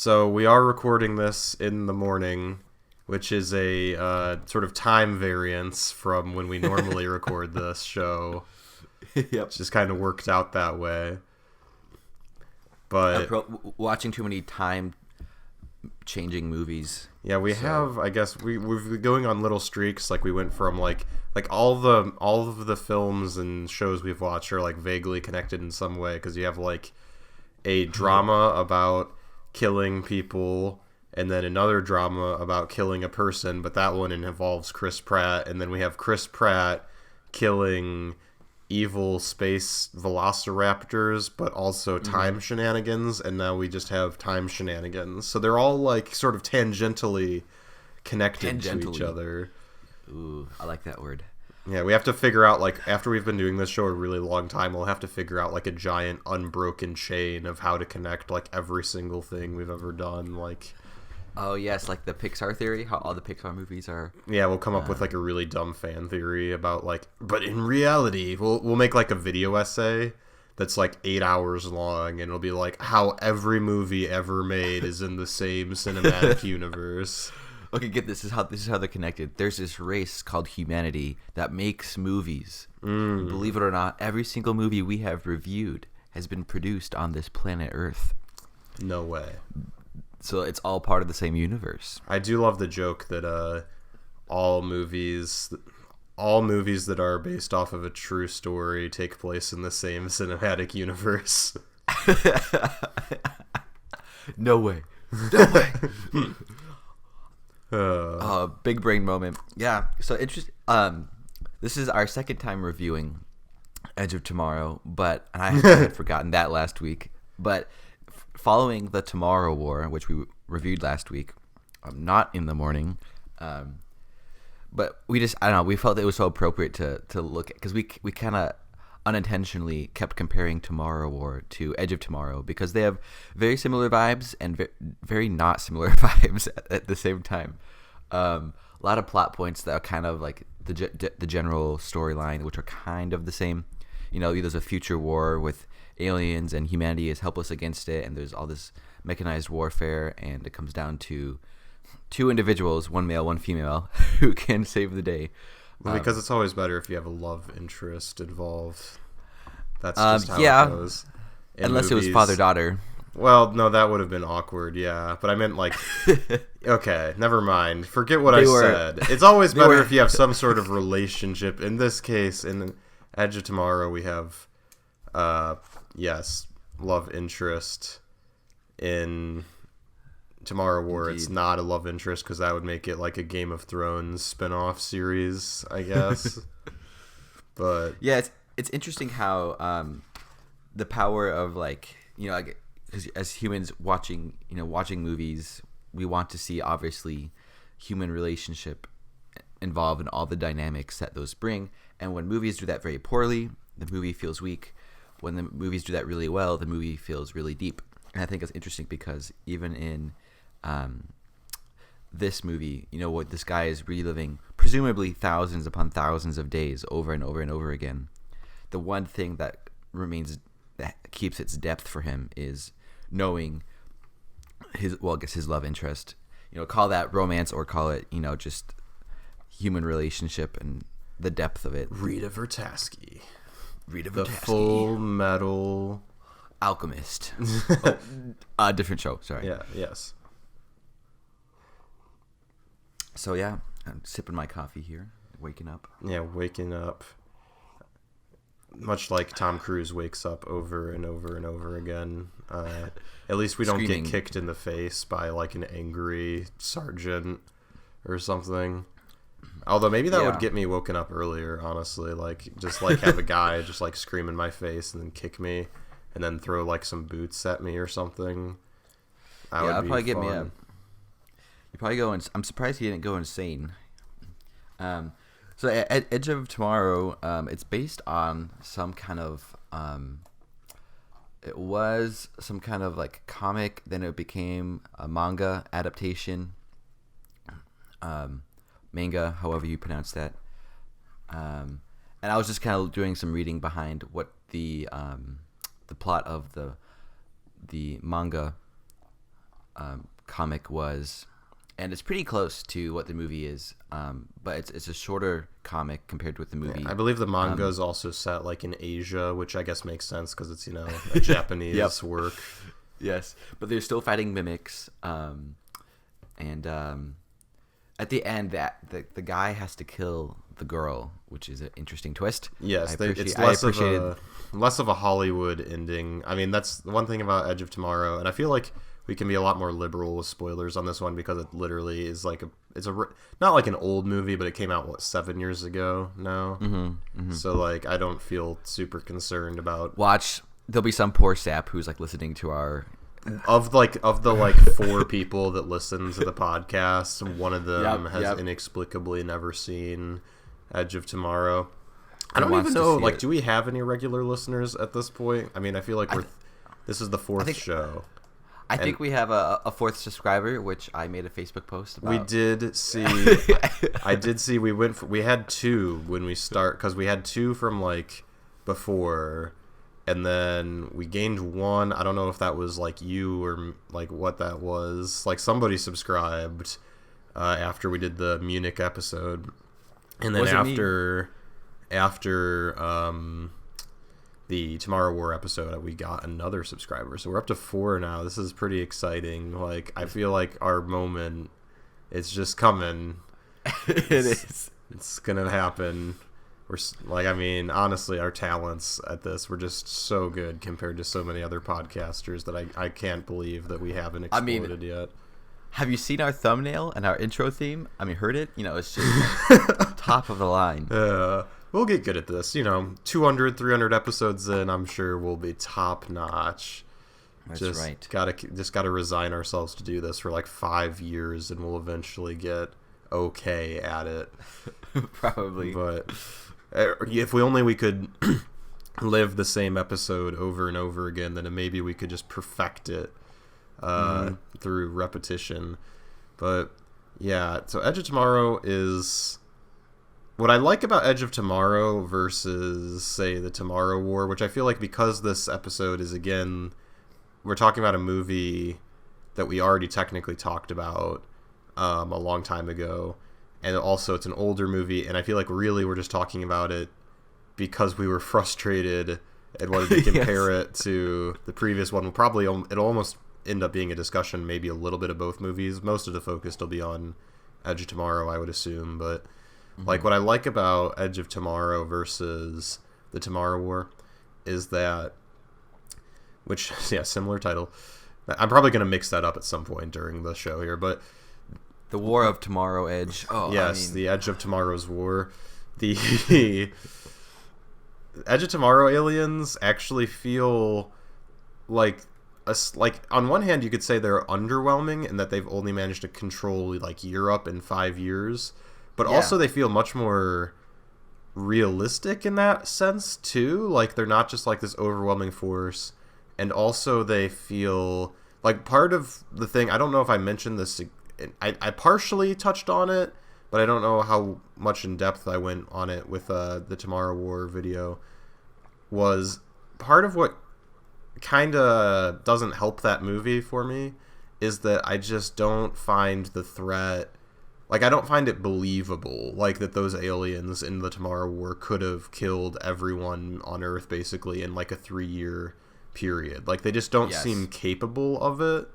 So we are recording this in the morning, which is a sort of time variance from when we normally record this show. Yep. It's just kind of worked out that way. But watching too many time-changing movies. yeah, I guess we've been going on little streaks. Like we went from like all of the films and shows we've watched are like vaguely connected in some way, because you have like a drama about killing people, and then another drama about killing a person, but that one involves Chris Pratt, and then we have Chris Pratt killing evil space velociraptors, but also time shenanigans, and now we just have time shenanigans. So they're all like sort of tangentially connected to each other. Ooh, I like that word. Yeah, we have to figure out, like, after we've been doing this show a really long time, we'll have to figure out, like, a giant unbroken chain of how to connect, like, every single thing we've ever done, like... Oh, yes, like the Pixar theory, how all the Pixar movies are... Yeah, we'll come up with, like, a really dumb fan theory about, like... But in reality, we'll make, like, a video essay that's, like, 8 hours long, and it'll be, like, how every movie ever made is in the same cinematic universe. Okay, get this. This is how they're connected. There's this race called humanity that makes movies. Believe it or not, every single movie we have reviewed has been produced on this planet Earth. No way. So it's all part of the same universe. I do love the joke that all movies that are based off of a true story take place in the same cinematic universe. No way. No way. Big brain moment. Yeah. So this is our second time reviewing Edge of Tomorrow, but I had forgotten that last week. But following the Tomorrow War, which we reviewed last week, not in the morning, but I don't know, we felt it was so appropriate to look at, because we kind of unintentionally kept comparing Tomorrow War to Edge of Tomorrow, because they have very similar vibes and very not similar vibes at the same time. A lot of plot points that are kind of like the general storyline, which are kind of the same. You know, there's a future war with aliens and humanity is helpless against it, and there's all this mechanized warfare, and it comes down to two individuals, one male, one female, who can save the day. Well, because it's always better if you have a love interest involved. That's just how it goes. Unless movies. It was father-daughter. Well, no, that would have been awkward, yeah. But I meant, like, okay, never mind. Forget what I said. It's always better if you have some sort of relationship. In this case, in Edge of Tomorrow, we have, love interest. In Tomorrow War, Indeed. It's not a love interest, because that would make it like a Game of Thrones spin-off series, I guess. But yeah, it's interesting how the power of, like, you know, like, as humans watching movies, we want to see obviously human relationship involved in all the dynamics that those bring. And when movies do that very poorly, the movie feels weak. When the movies do that really well, the movie feels really deep. And I think it's interesting because even in this movie, you know, what this guy is reliving presumably thousands upon thousands of days over and over and over again. The one thing that keeps its depth for him is knowing his love interest. You know, call that romance or call it, you know, just human relationship and the depth of it. Rita Vertasky. The Full Metal Alchemist. Different show, sorry. Yeah, yes. So yeah, I'm sipping my coffee here, waking up. Yeah, waking up. Much like Tom Cruise wakes up over and over and over again. At least we don't Screaming. get kicked in the face by like an angry sergeant or something. Although maybe that would get me woken up earlier, honestly. Like, just like have a guy just like scream in my face and then kick me and then throw like some boots at me or something. That would probably fun. Get me up. You probably go. I'm surprised he didn't go insane. So Edge of Tomorrow, it's based on some kind of. It was some kind of like comic. Then it became a manga adaptation. Manga, however you pronounce that. And I was just kind of doing some reading behind what the plot of the manga comic was, and it's pretty close to what the movie is, but it's a shorter comic compared to what the movie. I believe the manga is also set like in Asia, which I guess makes sense because it's a Japanese work. Yes, but they're still fighting mimics, and at the end, the guy has to kill the girl, which is an interesting twist. Yes, it's less of a Hollywood ending. I mean, that's the one thing about Edge of Tomorrow, and I feel like we can be a lot more liberal with spoilers on this one because it literally is like not like an old movie, but it came out 7 years ago now. So like I don't feel super concerned about. Watch, there'll be some poor sap who's like listening to our. Of the 4 people that listen to the podcast, one of them has inexplicably never seen Edge of Tomorrow. I don't even know. Like, do we have any regular listeners at this point? I mean, I feel like this is the 4th show. I think we have a 4th subscriber, which I made a Facebook post about. We did see. I did see. We had 2 when we start because we had 2 from like before. And then we gained 1. I don't know if that was like you or like what that was. Like somebody subscribed after we did the Munich episode, and then after the Tomorrow War episode, we got another subscriber. So we're up to 4 now. This is pretty exciting. Like I feel like our moment, it's just coming. It's gonna happen. We're like, I mean, honestly, our talents at this, we're just so good compared to so many other podcasters that I can't believe that we haven't exploded yet. Have you seen our thumbnail and our intro theme? I mean, heard it? It's just top of the line. We'll get good at this. 200, 300 episodes in, I'm sure we'll be top notch. That's right. Gotta resign ourselves to do this for like 5 years, and we'll eventually get okay at it. Probably. But if we could live the same episode over and over again, then maybe we could just perfect it through repetition. But yeah, so Edge of Tomorrow is what I like about Edge of Tomorrow versus, say, the Tomorrow War, which I feel like because this episode is, again, we're talking about a movie that we already technically talked about a long time ago. And also, it's an older movie, and I feel like really we're just talking about it because we were frustrated and wanted to compare it to the previous one. It'll almost end up being a discussion, maybe a little bit of both movies. Most of the focus will be on Edge of Tomorrow, I would assume. But like what I like about Edge of Tomorrow versus the Tomorrow War is that, similar title. I'm probably going to mix that up at some point during the show here, but. The War of Tomorrow Edge. Oh, yes, the Edge of Tomorrow's War. The Edge of Tomorrow aliens actually feel like on one hand you could say they're underwhelming and that they've only managed to control like Europe in 5 years, but also they feel much more realistic in that sense too. Like they're not just like this overwhelming force, and also they feel like part of the thing. I don't know if I mentioned this. I partially touched on it, but I don't know how much in depth I went on it with the Tomorrow War video. Was part of what kind of doesn't help that movie for me is that I just don't find the threat, like I don't find it believable, like that those aliens in the Tomorrow War could have killed everyone on Earth basically in like a 3-year period. Like they just don't seem capable of it.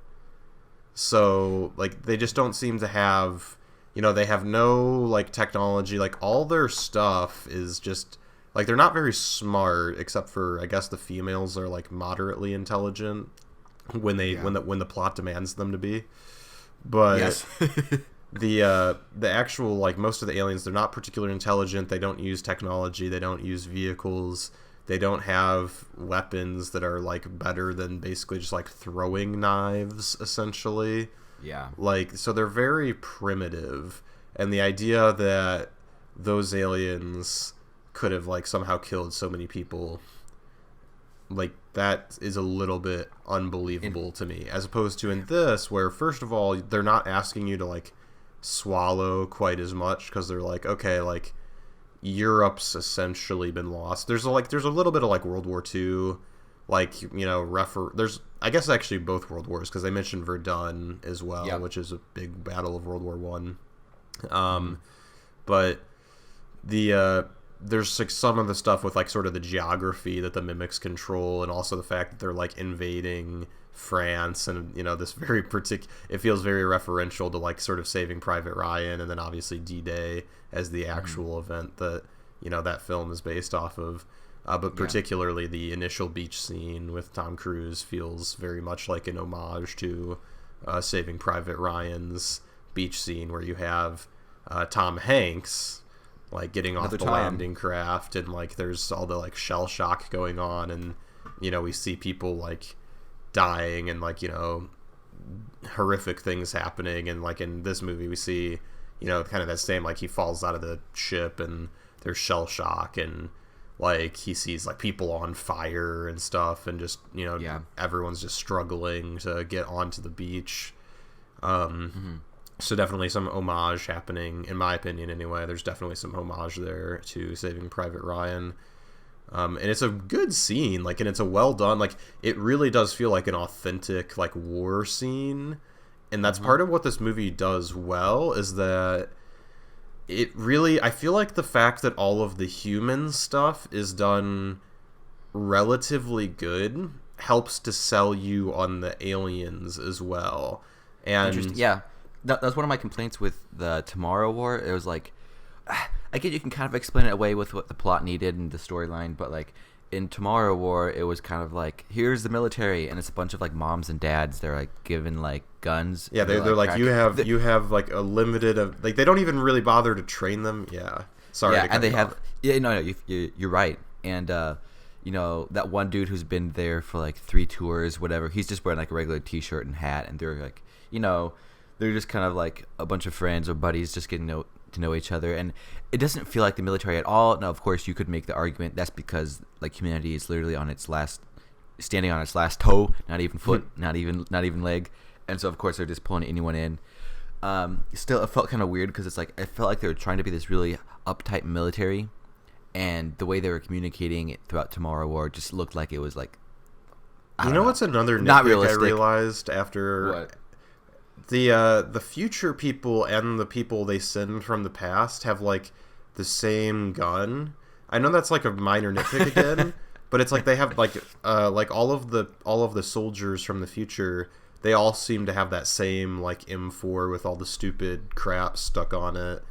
So, like, they just don't seem to have, they have no, like, technology. Like, all their stuff is just, like, they're not very smart, except for, I guess, the females are, like, moderately intelligent when when the plot demands them to be. But the actual, like, most of the aliens, they're not particularly intelligent. They don't use technology. They don't use vehicles. They don't have weapons that are, like, better than basically just, like, throwing knives, essentially. Yeah. Like, so they're very primitive. And the idea that those aliens could have, like, somehow killed so many people, like, that is a little bit unbelievable to me. As opposed to in this, where, first of all, they're not asking you to, like, swallow quite as much, because they're like, okay, like, Europe's essentially been lost. There's a little bit of like World War II like, you know, there's, I guess, actually both World Wars, because they mentioned Verdun as well, which is a big battle of World War One. But there's like some of the stuff with like sort of the geography that the mimics control, and also the fact that they're like invading France, and you know, this very it feels very referential to like sort of Saving Private Ryan, and then obviously D-Day as the actual event that, you know, that film is based off of. But particularly the initial beach scene with Tom Cruise feels very much like an homage to Saving Private Ryan's beach scene, where you have Tom Hanks like getting off the landing craft, and like there's all the like shell shock going on, and you know, we see people like dying, and like, you know, horrific things happening, and like in this movie we see, you know, kind of that same, like he falls out of the ship and there's shell shock, and like he sees like people on fire and stuff, and just, you know, everyone's just struggling to get onto the beach. So definitely some homage happening, in my opinion anyway. There's definitely some homage there to Saving Private Ryan. And it's a good scene, like, and it's a well done, like, it really does feel like an authentic like war scene. And that's part of what this movie does well, is that it really, I feel like the fact that all of the human stuff is done relatively good helps to sell you on the aliens as well. And yeah, that was one of my complaints with the Tomorrow War. It was like, I get you can kind of explain it away with what the plot needed and the storyline, but like in Tomorrow War, it was kind of like, here's the military, and it's a bunch of like moms and dads. They're like given like guns. Yeah, they're like you have like a limited of, like, they don't even really bother to train them. Yeah, sorry. Yeah, and they have. Yeah, no, you're right. And you know, that one dude who's been there for like 3 tours, whatever. He's just wearing like a regular T-shirt and hat, and they're like, you know, they're just kind of like a bunch of friends or buddies just getting to know each other, and it doesn't feel like the military at all. Now, of course, you could make the argument that's because like humanity is literally standing on its last toe, not even foot, not even leg, and so of course they're just pulling anyone in. Still, it felt kind of weird because it's like, it felt like they were trying to be this really uptight military, and the way they were communicating it throughout Tomorrow War just looked like it was like, you know what's another not nitpick realistic. I realized after What? The future people and the people they send from the past have like the same gun. I know that's like a minor nitpick again, but it's like they have like all of the soldiers from the future, they all seem to have that same like M4 with all the stupid crap stuck on it.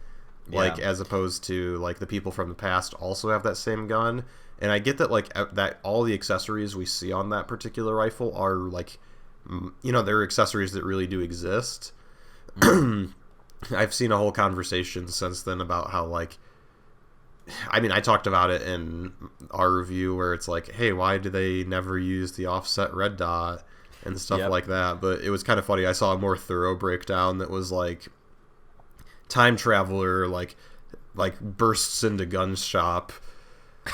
Like, as opposed to like the people from the past also have that same gun. And I get that like that all the accessories we see on that particular rifle are like, you know, they're accessories that really do exist. I've seen a whole conversation since then about how, like, I mean, I talked about it in our review where it's like, hey, why do they never use the offset red dot and stuff like that? But it was kind of funny. I saw a more thorough breakdown that was like, time traveler like bursts into gun shop.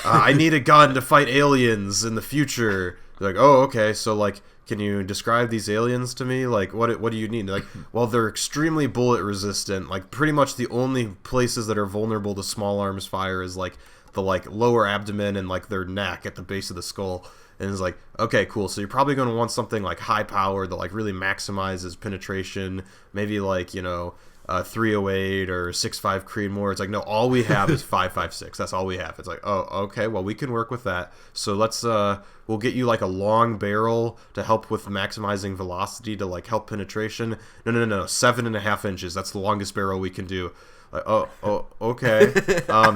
I need a gun to fight aliens in the future. They're like, oh, okay, so like, can you describe these aliens to me? Like, what do you need? They're like, well, they're extremely bullet resistant. Like, pretty much the only places that are vulnerable to small arms fire is like the like lower abdomen and like their neck at the base of the skull. And it's like, okay, cool. So you're probably going to want something like high power that like really maximizes penetration. Maybe like, you know, 308 or 6.5 Creedmoor. It's like, no, all we have is 5.56. That's all we have. It's like, oh, okay, well, we can work with that. So let's we'll get you like a long barrel to help with maximizing velocity to like help penetration. No, 7.5 inches. That's the longest barrel we can do. Like, oh, okay.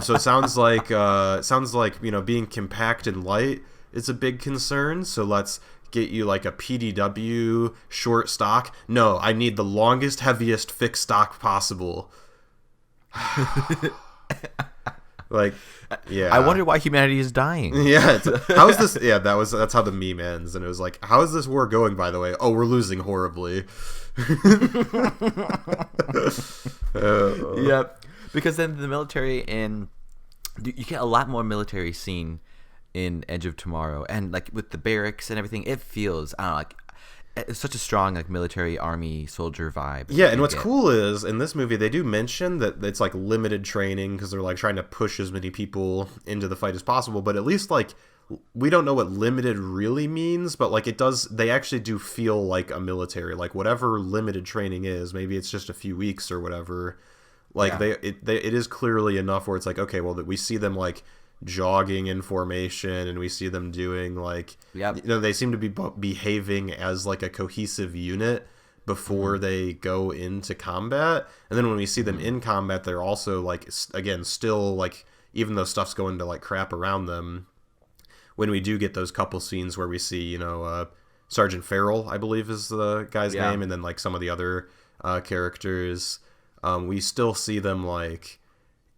So it sounds like you know, being compact and light is a big concern. So let's get you like a PDW short stock. No, I need the longest, heaviest fixed stock possible. Like, yeah. I wonder why humanity is dying. Yeah, how is this? Yeah, that's how the meme ends, and it was like, how is this war going? By the way, oh, we're losing horribly. Yep. Because then the military you get a lot more military scene in Edge of Tomorrow, and like with the barracks and everything, it feels, I don't know, like it's such a strong like military army soldier vibe. Yeah, and what's cool is in this movie they do mention that it's like limited training because they're like trying to push as many people into the fight as possible, but at least like we don't know what limited really means, but like they actually do feel like a military, like whatever limited training is, maybe it's just a few weeks or whatever. Like it is clearly enough where it's like, okay, well, that we see them like jogging in formation, and we see them doing like, they seem to be behaving as like a cohesive unit before they go into combat. And then when we see them in combat, they're also like, again, still like, even though stuff's going to like crap around them, when we do get those couple scenes where we see, Sergeant Farrell, I believe is the guy's name, and then like some of the other characters, we still see them like,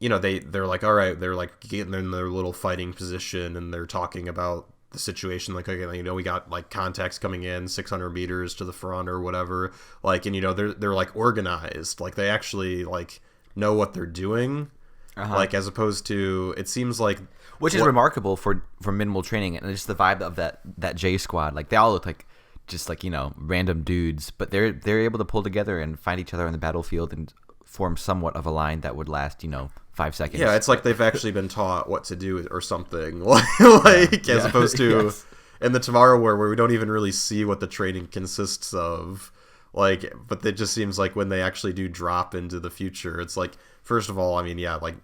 they're like, all right, they're like getting in their little fighting position, and they're talking about the situation, like, okay, we got like contacts coming in 600 meters to the front or whatever, like, and they're like organized, like they actually like know what they're doing, like, as opposed to, it seems like, which is remarkable for minimal training, and just the vibe of that J squad, like they all look like just like random dudes, but they're able to pull together and find each other on the battlefield and form somewhat of a line that would last 5 seconds. Yeah, it's like they've actually been taught what to do or something, like as opposed to in the Tomorrow War, where we don't even really see what the training consists of, like, but it just seems like when they actually do drop into the future, it's like, first of all, I mean, like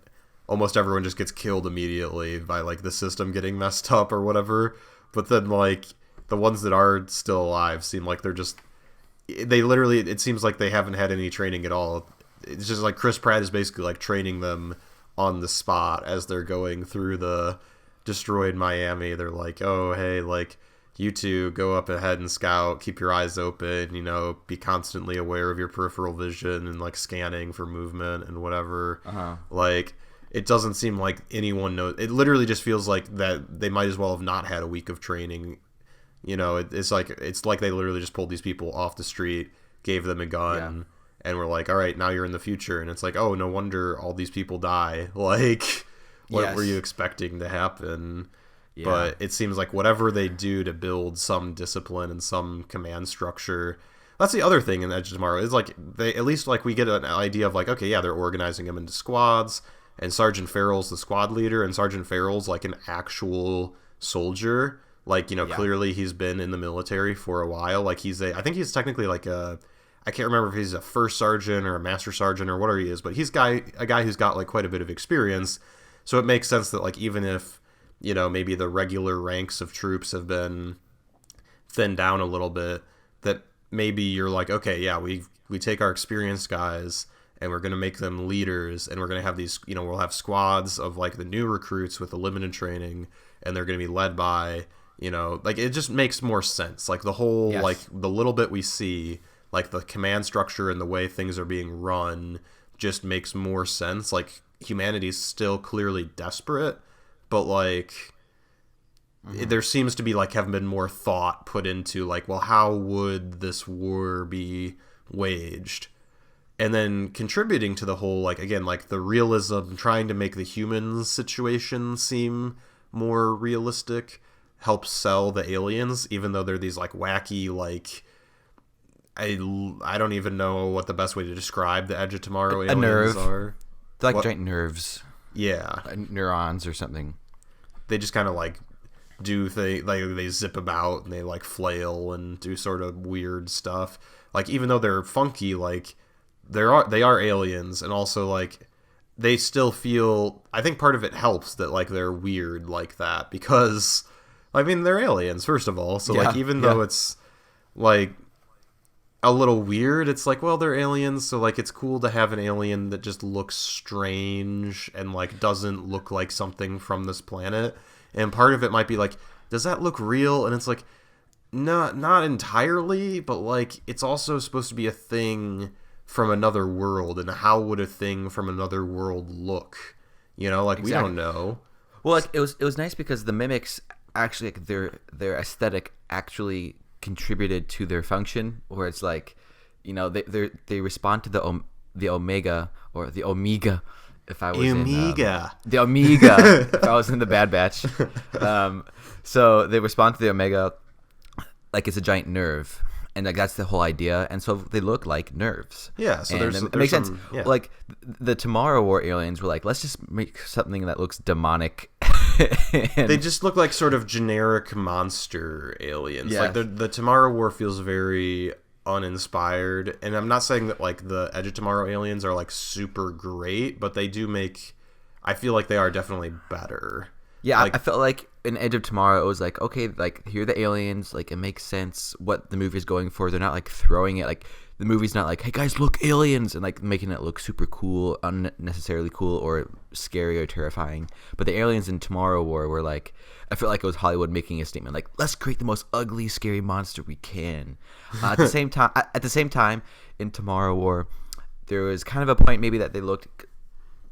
almost everyone just gets killed immediately by like the system getting messed up or whatever, but then like the ones that are still alive seem like they literally, it seems like they haven't had any training at all. It's just like Chris Pratt is basically like training them on the spot as they're going through the destroyed Miami. They're like, oh, hey, like, you two go up ahead and scout, keep your eyes open, be constantly aware of your peripheral vision and like scanning for movement and whatever. Like, it doesn't seem like anyone knows. It literally just feels like that they might as well have not had a week of training. It's like they literally just pulled these people off the street, gave them a gun, and we're like, all right, now you're in the future. And it's like, oh, no wonder all these people die. Like, what were you expecting to happen? Yeah. But it seems like whatever they do to build some discipline and some command structure, that's the other thing in Edge of Tomorrow, is like, they at least like we get an idea of like, okay, yeah, they're organizing them into squads, and Sergeant Farrell's the squad leader, and Sergeant Farrell's like an actual soldier. Like, clearly he's been in the military for a while. Like, I think he's technically like I can't remember if he's a first sergeant or a master sergeant or whatever he is, but he's a guy who's got like quite a bit of experience. So it makes sense that like, even if, maybe the regular ranks of troops have been thinned down a little bit, that maybe you're like, okay, yeah, we take our experienced guys and we're going to make them leaders, and we're going to have these, we'll have squads of like the new recruits with the limited training, and they're going to be led by, like, it just makes more sense. Like the whole, like the little bit we see, like the command structure and the way things are being run just makes more sense. Like, humanity's still clearly desperate, but like there seems to be like have been more thought put into like, well, how would this war be waged? And then contributing to the whole, like, again, like the realism, trying to make the human situation seem more realistic, helps sell the aliens, even though they're these like wacky, like, I don't even know what the best way to describe the Edge of Tomorrow aliens are. They're like giant nerves. Yeah. Neurons or something. They just kind of like do things, like they zip about and they like flail and do sort of weird stuff. Like, even though they're funky, like they are aliens, and also like they still feel, I think part of it helps that like they're weird like that, because I mean, they're aliens first of all. So like, even though it's like a little weird, it's like, well, they're aliens, so like it's cool to have an alien that just looks strange and like doesn't look like something from this planet. And part of it might be like, does that look real? And it's like, not entirely, but like it's also supposed to be a thing from another world, and how would a thing from another world look? Like, we don't know. Well, like it was nice because the mimics actually, like, their aesthetic actually contributed to their function, where it's like, they respond to the Omega, or the Omega, if I was the Omega if I was in the Bad Batch. So they respond to the Omega like it's a giant nerve, and like that's the whole idea, and so they look like nerves. Yeah, so it makes sense. Yeah. Like the Tomorrow War aliens were like, let's just make something that looks demonic They just look like sort of generic monster aliens. Yeah. Like the Tomorrow War feels very uninspired, and I'm not saying that like the Edge of Tomorrow aliens are like super great, but they do make. I feel like they are definitely better. Yeah, like, I felt like in Edge of Tomorrow, it was like, okay, like here are the aliens, like it makes sense what the movie is going for. They're not like throwing it, like the movie's not like, hey guys, look, aliens, and like making it look super cool, unnecessarily cool, or scary or terrifying. But the aliens in Tomorrow War were like, I felt like it was Hollywood making a statement, like let's create the most ugly, scary monster we can. At the same time, in Tomorrow War, there was kind of a point maybe that they looked.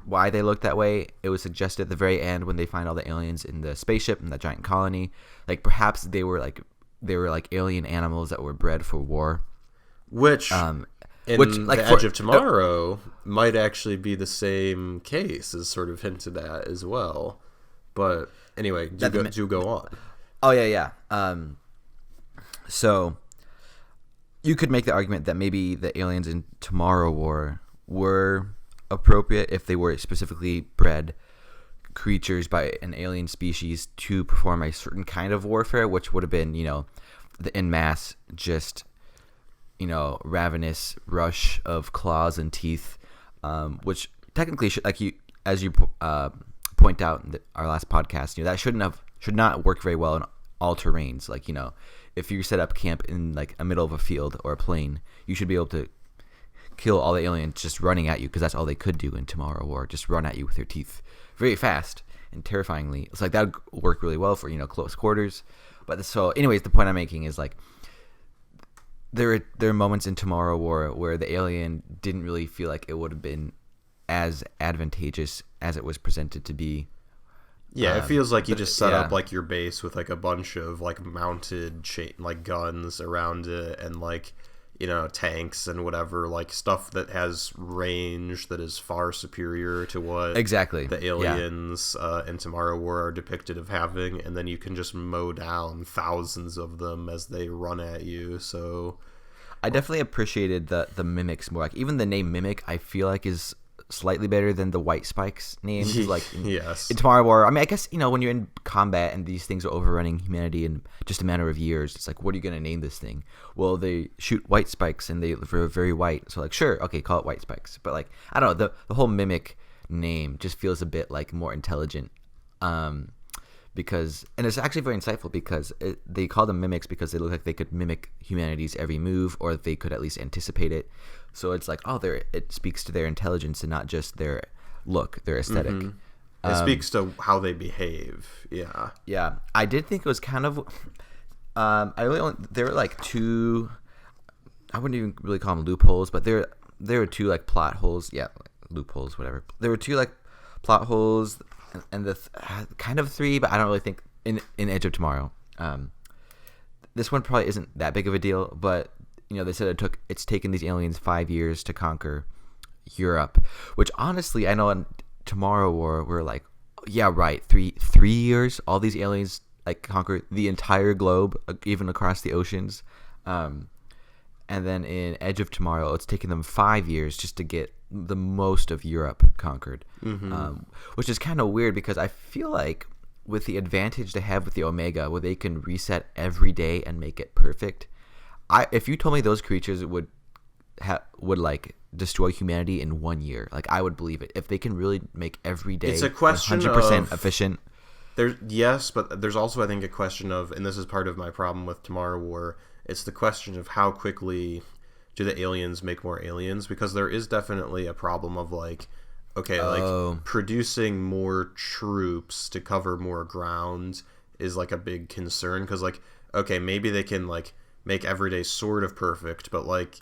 Why they looked that way, it was suggested at the very end when they find all the aliens in the spaceship in that giant colony, like perhaps they were like alien animals that were bred for war, which like the Edge of Tomorrow might actually be the same case, is sort of hinted at as well. But anyway, do go on. Oh yeah. So you could make the argument that maybe the aliens in Tomorrow War were appropriate if they were specifically bred creatures by an alien species to perform a certain kind of warfare, which would have been, the en masse, just, ravenous rush of claws and teeth, which technically should, like as you point out in our last podcast, that should not work very well in all terrains. Like, if you set up camp in like a middle of a field or a plain, you should be able to kill all the aliens just running at you, because that's all they could do in Tomorrow War, just run at you with their teeth very fast and terrifyingly. It's like that would work really well for close quarters. But so anyways, the point I'm making is like there are moments in Tomorrow War where the alien didn't really feel like it would have been as advantageous as it was presented to be. Yeah, it feels like you just set up like your base with like a bunch of like mounted like guns around it, and like tanks and whatever, like stuff that has range that is far superior to what exactly the aliens in Tomorrow War are depicted of having, and then you can just mow down thousands of them as they run at you. So I definitely appreciated the mimics more. Like even the name Mimic, I feel like is slightly better than the White Spikes names. Like yes, in Tomorrow War, I mean, I guess when you're in combat and these things are overrunning humanity in just a matter of years, it's like, what are you gonna name this thing? Well, they shoot white spikes and they're very white, so like, sure, okay, call it White Spikes. But like, I don't know, the whole Mimic name just feels a bit like more intelligent, because, and it's actually very insightful because they call them mimics because they look like they could mimic humanity's every move, or they could at least anticipate it. So it's like, it speaks to their intelligence and not just their look, their aesthetic. Mm-hmm. It speaks to how they behave. Yeah. Yeah. I did think it was kind of, there were like two, I wouldn't even really call them loopholes, but there were two like plot holes. Yeah. Loopholes, whatever. There were two like plot holes and the kind of three, but I don't really think in Edge of Tomorrow. This one probably isn't that big of a deal, but they said it's taken these aliens 5 years to conquer Europe, which honestly, I know in Tomorrow War we're like, yeah, right, three years, all these aliens like conquer the entire globe, even across the oceans, and then in Edge of Tomorrow, it's taken them 5 years just to get the most of Europe conquered, which is kind of weird because I feel like with the advantage they have with the Omega, where they can reset every day and make it perfect. If you told me those creatures would like destroy humanity in 1 year, like I would believe it. If they can really make every day it's a question 100% efficient. Yes, but there's also I think a question of, and this is part of my problem with Tomorrow War, it's the question of how quickly do the aliens make more aliens, because there is definitely a problem of like, okay, like producing more troops to cover more ground is like a big concern, because like, okay, maybe they can like make every day sort of perfect, but like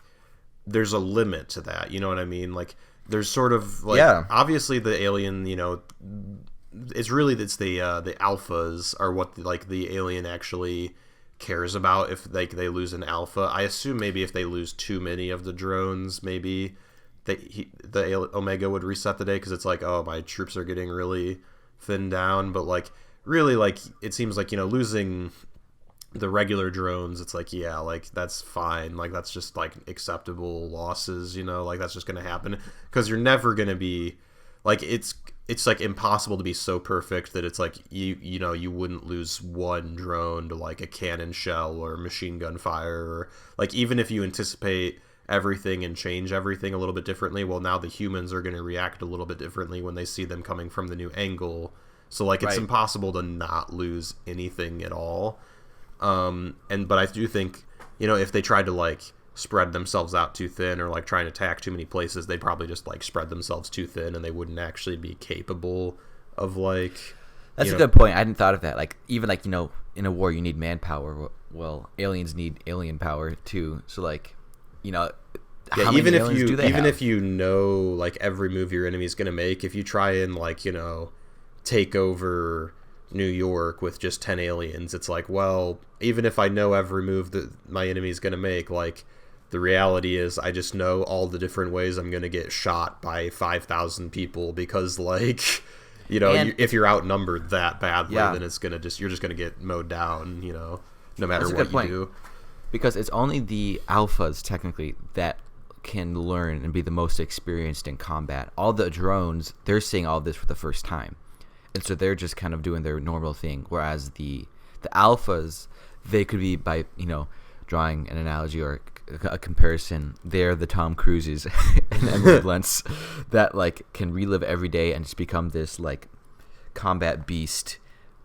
there's a limit to that, you know what I mean? Like there's sort of like, obviously the alien, it's the alphas are what like the alien actually cares about. If like they lose an alpha, I assume maybe if they lose too many of the drones, maybe the Omega would reset the day, because it's like, oh, my troops are getting really thinned down. But like really, like it seems like losing the regular drones, it's like, yeah, like that's fine, like that's just like acceptable losses, like that's just gonna happen, because you're never gonna be like, it's it's like impossible to be so perfect that it's like you know you wouldn't lose one drone to like a cannon shell or machine gun fire, or like even if you anticipate everything and change everything a little bit differently, well, now the humans are going to react a little bit differently when they see them coming from the new angle. So like it's impossible to not lose anything at all. But I do think, you know, if they tried to like spread themselves out too thin or like try and attack too many places, they'd probably just like spread themselves too thin and they wouldn't actually be capable of like. That's a good point. I hadn't thought of that. Like even like, you know, in a war you need manpower. Well, aliens need alien power too. So like, you know, how many aliens do they have? If you know like every move your enemy's gonna make, if you try and like, you know, take over New York with just 10 aliens, it's like, well, even if I know every move that my enemy's gonna make, like the reality is I just know all the different ways I'm gonna get shot by 5,000 people, because like, you know, if you're outnumbered that badly, then it's gonna you're just gonna get mowed down, you know, no matter what you do. Because it's only the alphas, technically, that can learn and be the most experienced in combat. All the drones, they're seeing all this for the first time. And so they're just kind of doing their normal thing. Whereas the alphas, they could be, by, you know, drawing an analogy or a comparison, they're the Tom Cruises and Emily Blunts that, like, can relive every day and just become this, like, combat beast.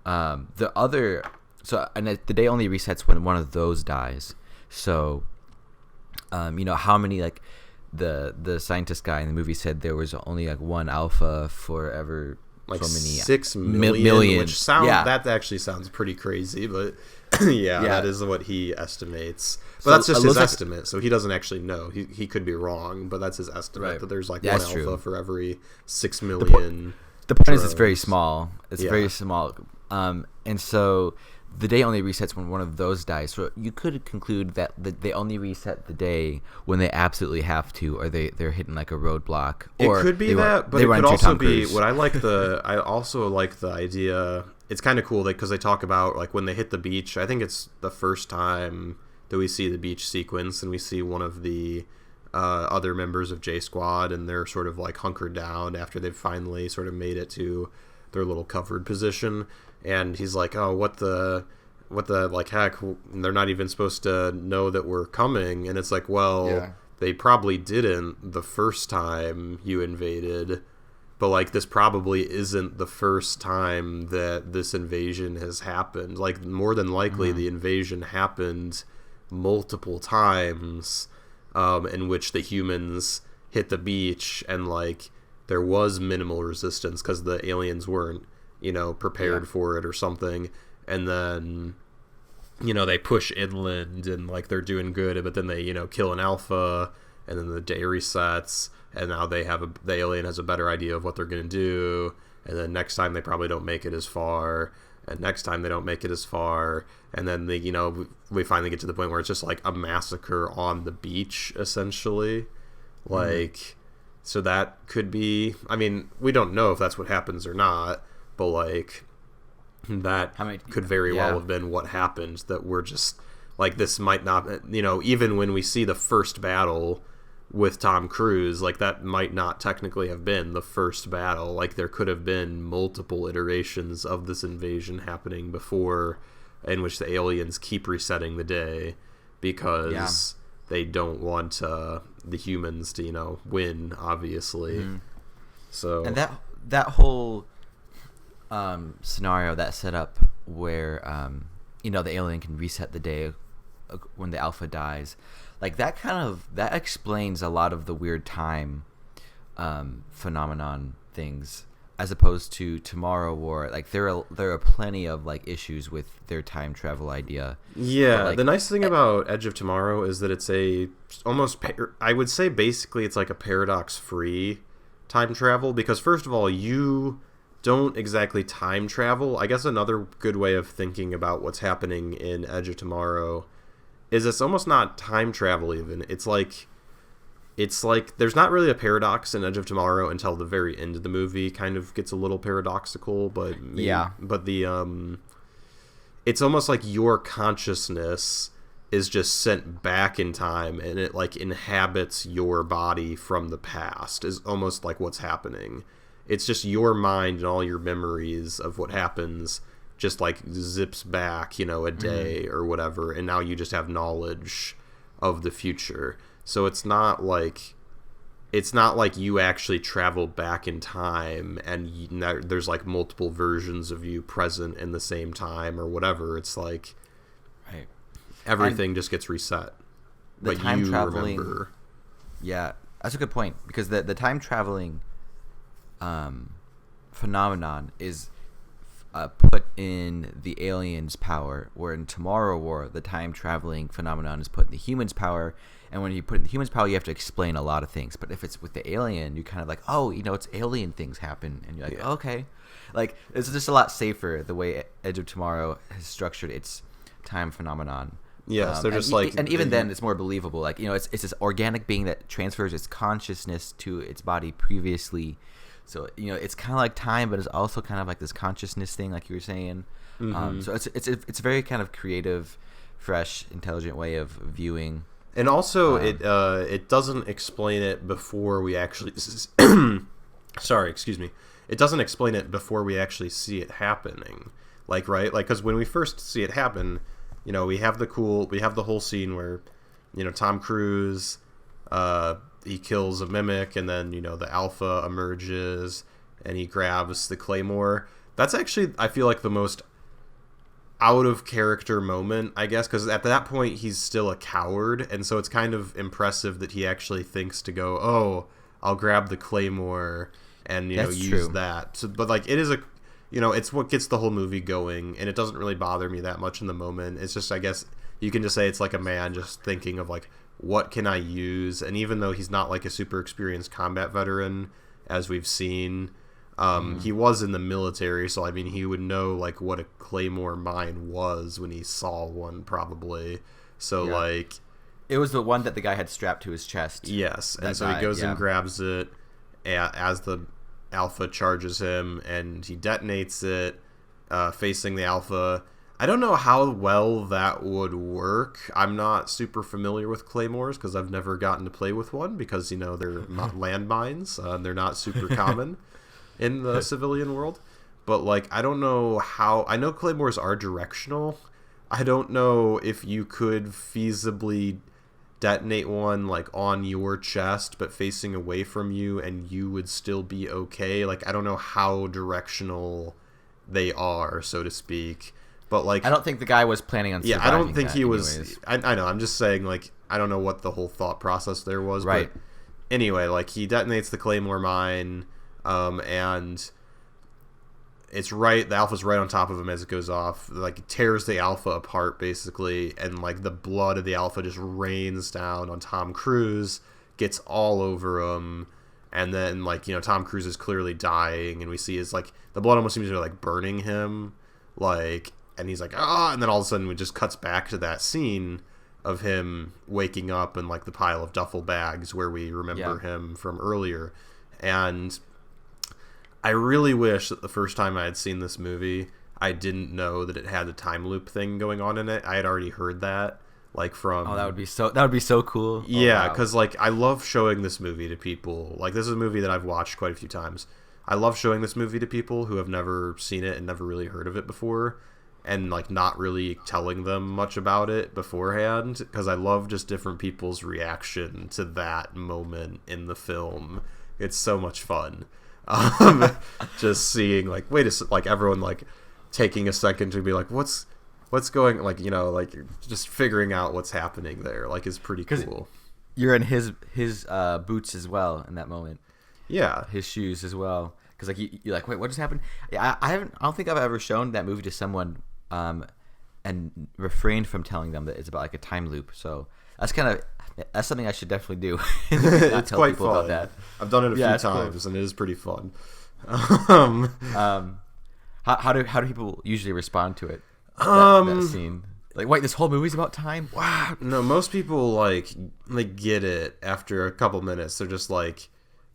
And the day only resets when one of those dies. So, you know, how many, like, the scientist guy in the movie said there was only, like, one alpha for ever like so many 6 million, which that actually sounds pretty crazy, but that is what he estimates. But that's just his estimate, so he doesn't actually know. He could be wrong, but that's his estimate, that there's like one alpha for every 6 million. The point is, it's very small. It's very small. And so the day only resets when one of those dies. So you could conclude that they only reset the day when they absolutely have to, or they're hitting like a roadblock. Or it could be that, but it could also be what I also like the idea. It's kind of cool because they talk about like when they hit the beach. I think it's the first time that we see the beach sequence, and we see one of the other members of J Squad, and they're sort of like hunkered down after they've finally sort of made it to their little covered position. And he's like, oh, what the like, heck, they're not even supposed to know that we're coming. And it's like, well, they probably didn't the first time you invaded, but like this probably isn't the first time that this invasion has happened. Like more than likely the invasion happened multiple times, in which the humans hit the beach and like there was minimal resistance because the aliens weren't, you know, prepared for it or something. And then, you know, they push inland and like they're doing good, but then they, you know, kill an alpha, and then the day resets, and now the alien has a better idea of what they're going to do. And then next time they probably don't make it as far, and next time they don't make it as far. And then you know, we finally get to the point where it's just like a massacre on the beach, essentially. Like, so that could be, I mean, we don't know if that's what happens or not, but like that could very well have been what happened, that we're just like, this might not, you know, even when we see the first battle with Tom Cruise, like that might not technically have been the first battle. Like there could have been multiple iterations of this invasion happening before, in which the aliens keep resetting the day because they don't want the humans to, you know, win, obviously. So, and that whole scenario, that setup where you know, the alien can reset the day when the alpha dies, like that explains a lot of the weird time phenomenon things, as opposed to Tomorrow War. Like there are plenty of like issues with their time travel idea. Yeah, like, the nice thing about Edge of Tomorrow is that it's I would say basically it's like a paradox-free time travel, because first of all, you don't exactly time travel. I guess another good way of thinking about what's happening in Edge of Tomorrow is it's almost not time travel even. It's like there's not really a paradox in Edge of Tomorrow until the very end of the movie. Kind of gets a little paradoxical, but it's almost like your consciousness is just sent back in time, and it like inhabits your body from the past, is almost like what's happening. it's just your mind and all your memories of what happens just like zips back, you know, a day or whatever, and now you just have knowledge of the future. So it's not like you actually travel back in time and there's like multiple versions of you present in the same time or whatever. It's like everything just gets reset. The but time you traveling, remember. Yeah, that's a good point, because the time traveling phenomenon is put in the aliens' power, where in Tomorrow War, the time traveling phenomenon is put in the humans' power. And when you put in the humans' power, you have to explain a lot of things. But if it's with the alien, you kind of like, oh, you know, it's alien things happen, and you're like, okay, like it's just a lot safer the way Edge of Tomorrow has structured its time phenomenon. Yes, they're just and even then it's more believable. Like, you know, it's this organic being that transfers its consciousness to its body previously. So, you know, it's kind of like time, but it's also kind of like this consciousness thing, like you were saying. So it's a very kind of creative, fresh, intelligent way of viewing. And also, it doesn't explain it before we actually. Sorry, excuse me. It doesn't explain it before we actually see it happening. Like, right? Like, because when we first see it happen, you know, we have the whole scene where, you know, Tom Cruise, he kills a mimic, and then, you know, the Alpha emerges, and he grabs the Claymore. That's actually, I feel like, the most out of character moment, I guess, because at that point he's still a coward, and so it's kind of impressive that he actually thinks to go, oh, I'll grab the Claymore and, you know, use that. So, but like, it is it's what gets the whole movie going, and it doesn't really bother me that much in the moment. It's just, I guess you can just say it's like a man just thinking of like, what can I use? And even though he's not like a super experienced combat veteran, as we've seen, he was in the military, so I mean, he would know like what a Claymore mine was when he saw one, probably. So like, it was the one that the guy had strapped to his chest. Yes, and so he goes and grabs it as the Alpha charges him, and he detonates it, facing the Alpha. I don't know how well that would work. I'm not super familiar with Claymores because I've never gotten to play with one, because, you know, they're not landmines, and they're not super common in the civilian world. But like, I don't know how. I know Claymores are directional. I don't know if you could feasibly detonate one like on your chest but facing away from you and you would still be okay. Like, I don't know how directional they are, so to speak. But like, I don't think the guy was planning on surviving. I don't think he was. Anyways. I know. I'm just saying, like, I don't know what the whole thought process there was. Right. But anyway, like, he detonates the Claymore mine, and it's right. The Alpha's right on top of him as it goes off. Like, tears the Alpha apart basically, and like the blood of the Alpha just rains down on Tom Cruise, gets all over him, and then, like, you know, Tom Cruise is clearly dying, and we see his, like, the blood almost seems to be like burning him, like. And he's like, ah, and then all of a sudden it just cuts back to that scene of him waking up in like the pile of duffel bags where we remember him from earlier. And I really wish that the first time I had seen this movie, I didn't know that it had a time loop thing going on in it. I had already heard that, like, from... Oh, that would be so cool. Yeah, because, like, I love showing this movie to people. Like, this is a movie that I've watched quite a few times. I love showing this movie to people who have never seen it and never really heard of it before, and like not really telling them much about it beforehand, because I love just different people's reaction to that moment in the film. It's so much fun. Just seeing like, like everyone like taking a second to be like, what's going, like, you know, like just figuring out what's happening there, like, is pretty cool. You're in his boots as well in that moment. Yeah, his shoes as well. Because like you're like, wait, what just happened? Yeah, I don't think I've ever shown that movie to someone and refrained from telling them that it's about like a time loop. So that's something I should definitely do. It's quite fun. About that. I've done it a few times, cool. And it is pretty fun. How do people usually respond to it? That scene. Like, wait, this whole movie's about time? Wow. No, most people like get it after a couple minutes. They're just like,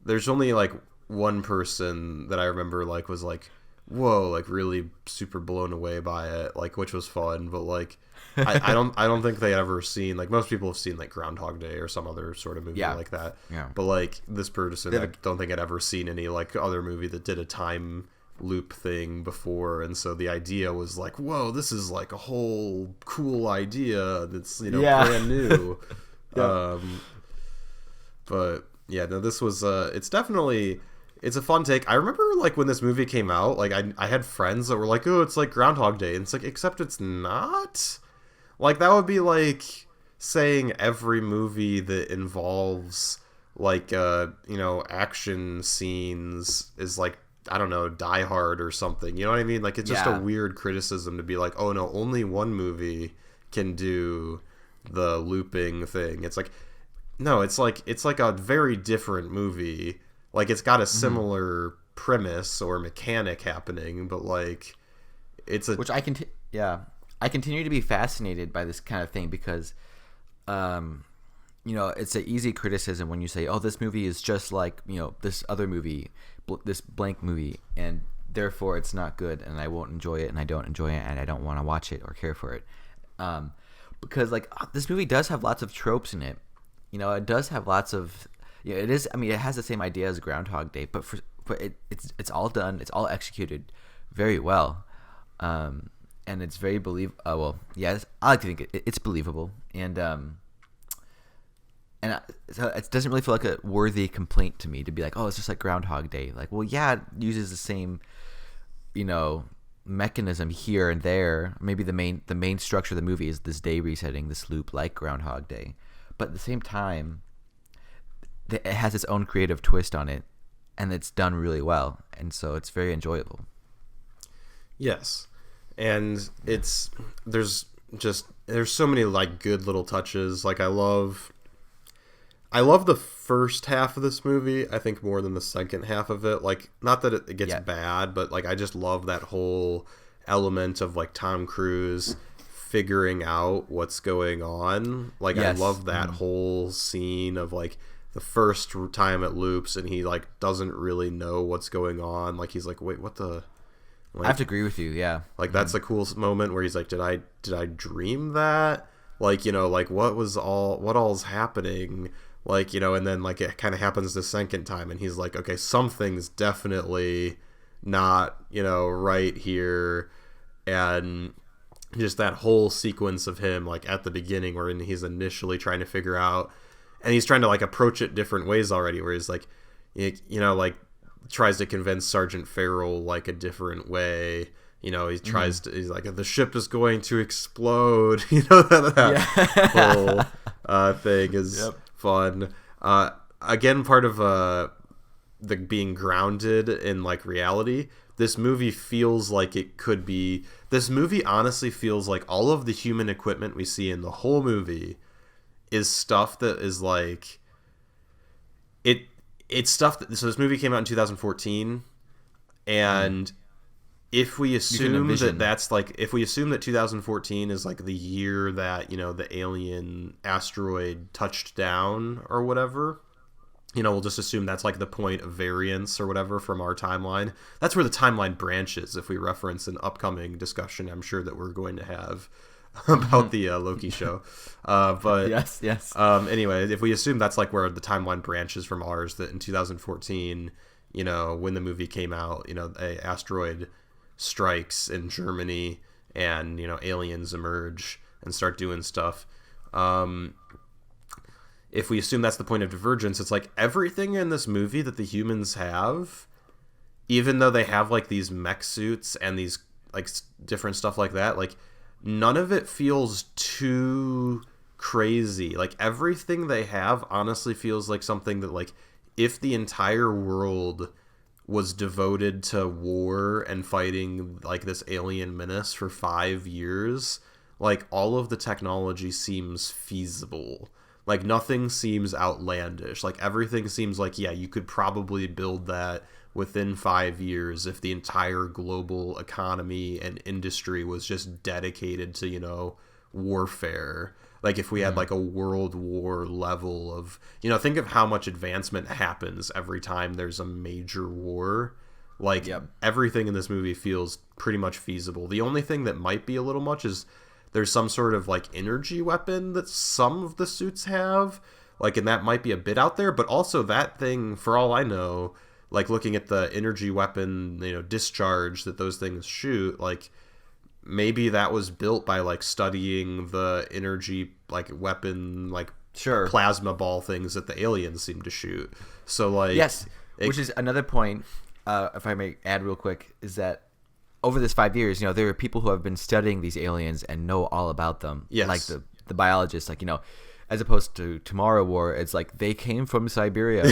there's only like one person that I remember like was like, whoa, like really super blown away by it, like, which was fun. But like, I don't think they ever seen, like, most people have seen like Groundhog Day or some other sort of movie like that. Yeah. But like this person, I don't think I'd ever seen any like other movie that did a time loop thing before, and so the idea was like, whoa, this is like a whole cool idea that's brand new. But yeah, no, this was it's definitely, it's a fun take. I remember like when this movie came out, like I had friends that were like, oh, it's like Groundhog Day, and it's like, except it's not. Like that would be like saying every movie that involves like action scenes is like, I don't know, Die Hard or something. You know what I mean? Like, it's just a weird criticism to be like, oh no, only one movie can do the looping thing. It's like, no, it's like a very different movie. Like, it's got a similar premise or mechanic happening, but like, it's a... Which I continue to be fascinated by this kind of thing because, it's an easy criticism when you say, oh, this movie is just like, this other movie, this blank movie, and therefore it's not good, and I won't enjoy it, and I don't enjoy it, and I don't want to watch it or care for it. Because like this movie does have lots of tropes in it. It does have lots of, it is. I mean, it has the same idea as Groundhog Day, but it's all done. It's all executed very well, and it's very well, yeah. I like to think it's believable, and so it doesn't really feel like a worthy complaint to me to be like, oh, it's just like Groundhog Day. Like, well, yeah, it uses the same, mechanism here and there. Maybe the main structure of the movie is this day resetting, this loop like Groundhog Day. But at the same time, it has its own creative twist on it, and it's done really well. And so it's very enjoyable. Yes. And there's so many like good little touches. Like I love the first half of this movie, I think, more than the second half of it. Like, not that it gets bad, but like I just love that whole element of like Tom Cruise figuring out what's going on. Like, I love that whole scene of like the first time it loops and he like doesn't really know what's going on. Like, he's like, wait, what the... Like, I have to agree with you, yeah. Like, that's a cool moment where he's like, did I dream that? Like, like what all's happening? Like, and then like it kind of happens the second time and he's like, okay, something's definitely not, right here. And just that whole sequence of him like at the beginning where he's initially trying to figure out, and he's trying to like approach it different ways already, where he's like, like tries to convince Sergeant Farrell like a different way. He tries to, he's like, the ship is going to explode. That whole thing is fun. Again, part of the being grounded in like reality. This movie feels like it could be. This movie honestly feels like all of the human equipment we see in the whole movie is stuff that is like it's stuff that, so this movie came out in 2014, and if we assume if we assume that 2014 is like the year that the alien asteroid touched down or whatever, we'll just assume that's like the point of variance or whatever from our timeline. That's where the timeline branches, if we reference an upcoming discussion I'm sure that we're going to have about the Loki show. But yes. Anyway, if we assume that's like where the timeline branches from ours, that in 2014, when the movie came out, a asteroid strikes in Germany and, aliens emerge and start doing stuff. If we assume that's the point of divergence, it's like everything in this movie that the humans have, even though they have like these mech suits and these like different stuff like that, like none of it feels too crazy. Like everything they have honestly feels like something that, like, if the entire world was devoted to war and fighting like this alien menace for 5 years, like all of the technology seems feasible. Like nothing seems outlandish. Like everything seems like, yeah, you could probably build that within 5 years if the entire global economy and industry was just dedicated to, warfare. Like if we had like a world war level of, think of how much advancement happens every time there's a major war. Like, Yep. everything in this movie feels pretty much feasible. The only thing that might be a little much is there's some sort of, like, energy weapon that some of the suits have. Like, and that might be a bit out there, but also that thing, for all I know, like, looking at the energy weapon, discharge that those things shoot, like, maybe that was built by, like, studying the energy, like, weapon, like, Sure. plasma ball things that the aliens seem to shoot. So, like... Yes, which is another point, if I may add real quick, is that over this 5 years, there are people who have been studying these aliens and know all about them. Yes. Like the biologists, like, as opposed to Tomorrow War, it's like they came from Siberia.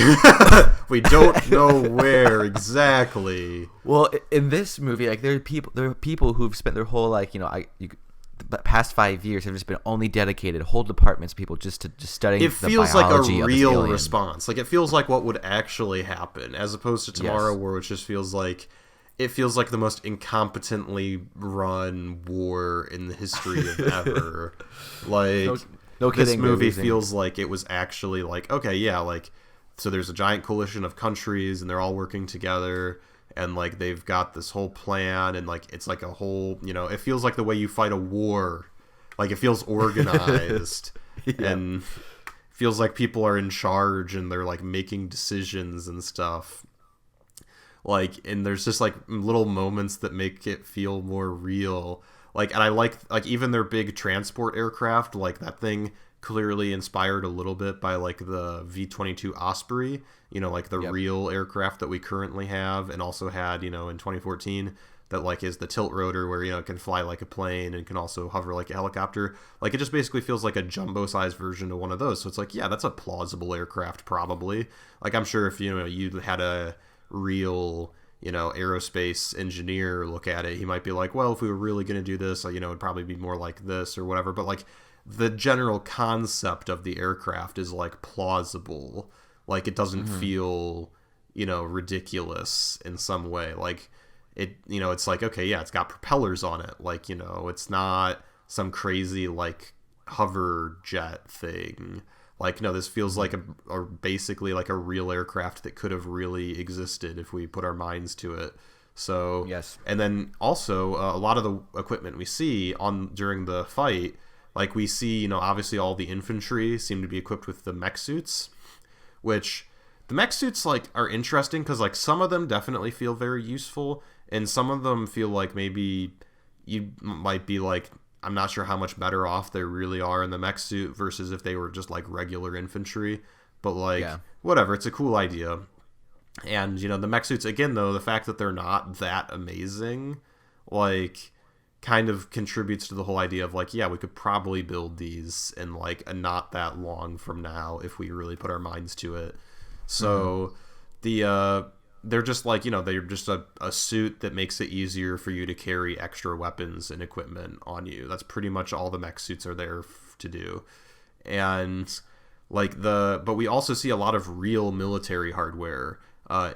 We don't know where exactly. Well, in this movie, like there are people who've spent their whole the past 5 years have just been only dedicated whole departments of people just studying It the feels like a biology of this real alien. response. Like, it feels like what would actually happen, as opposed to Tomorrow Yes. War, which just feels like the most incompetently run war in the history of ever. Like, No this kidding, they're movie losing. feels like it was actually like, okay, yeah, like, so there's a giant coalition of countries and they're all working together and like they've got this whole plan and like it's like a whole, it feels like the way you fight a war. Like, it feels organized. Yeah. And feels like people are in charge and they're like making decisions and stuff. Like, and there's just like little moments that make it feel more real. Like, and I like even their big transport aircraft, like that thing clearly inspired a little bit by like the V-22 Osprey, like the Yep. real aircraft that we currently have and also had, in 2014, that like is the tilt rotor where, it can fly like a plane and can also hover like a helicopter. Like, it just basically feels like a jumbo sized version of one of those. So it's like, yeah, that's a plausible aircraft probably. Like, I'm sure if, you had a real, aerospace engineer look at it, he might be like, well, if we were really going to do this, it'd probably be more like this or whatever. But like the general concept of the aircraft is like plausible. Like, it doesn't feel, ridiculous in some way. Like, it, it's like, okay, yeah, it's got propellers on it. Like, it's not some crazy like hover jet thing. Like, no, this feels like basically like a real aircraft that could have really existed if we put our minds to it. So, Yes. And then also a lot of the equipment we see during the fight, like we see, obviously all the infantry seem to be equipped with the mech suits, which the mech suits like are interesting because like some of them definitely feel very useful and some of them feel like maybe you might be like, I'm not sure how much better off they really are in the mech suit versus if they were just like regular infantry. But like, whatever, it's a cool idea. And, the mech suits, again, though, the fact that they're not that amazing, like, kind of contributes to the whole idea of like, yeah, we could probably build these in like a not that long from now if we really put our minds to it. So they're just like, they're just a suit that makes it easier for you to carry extra weapons and equipment on you. That's pretty much all the mech suits are there to do. And like but we also see a lot of real military hardware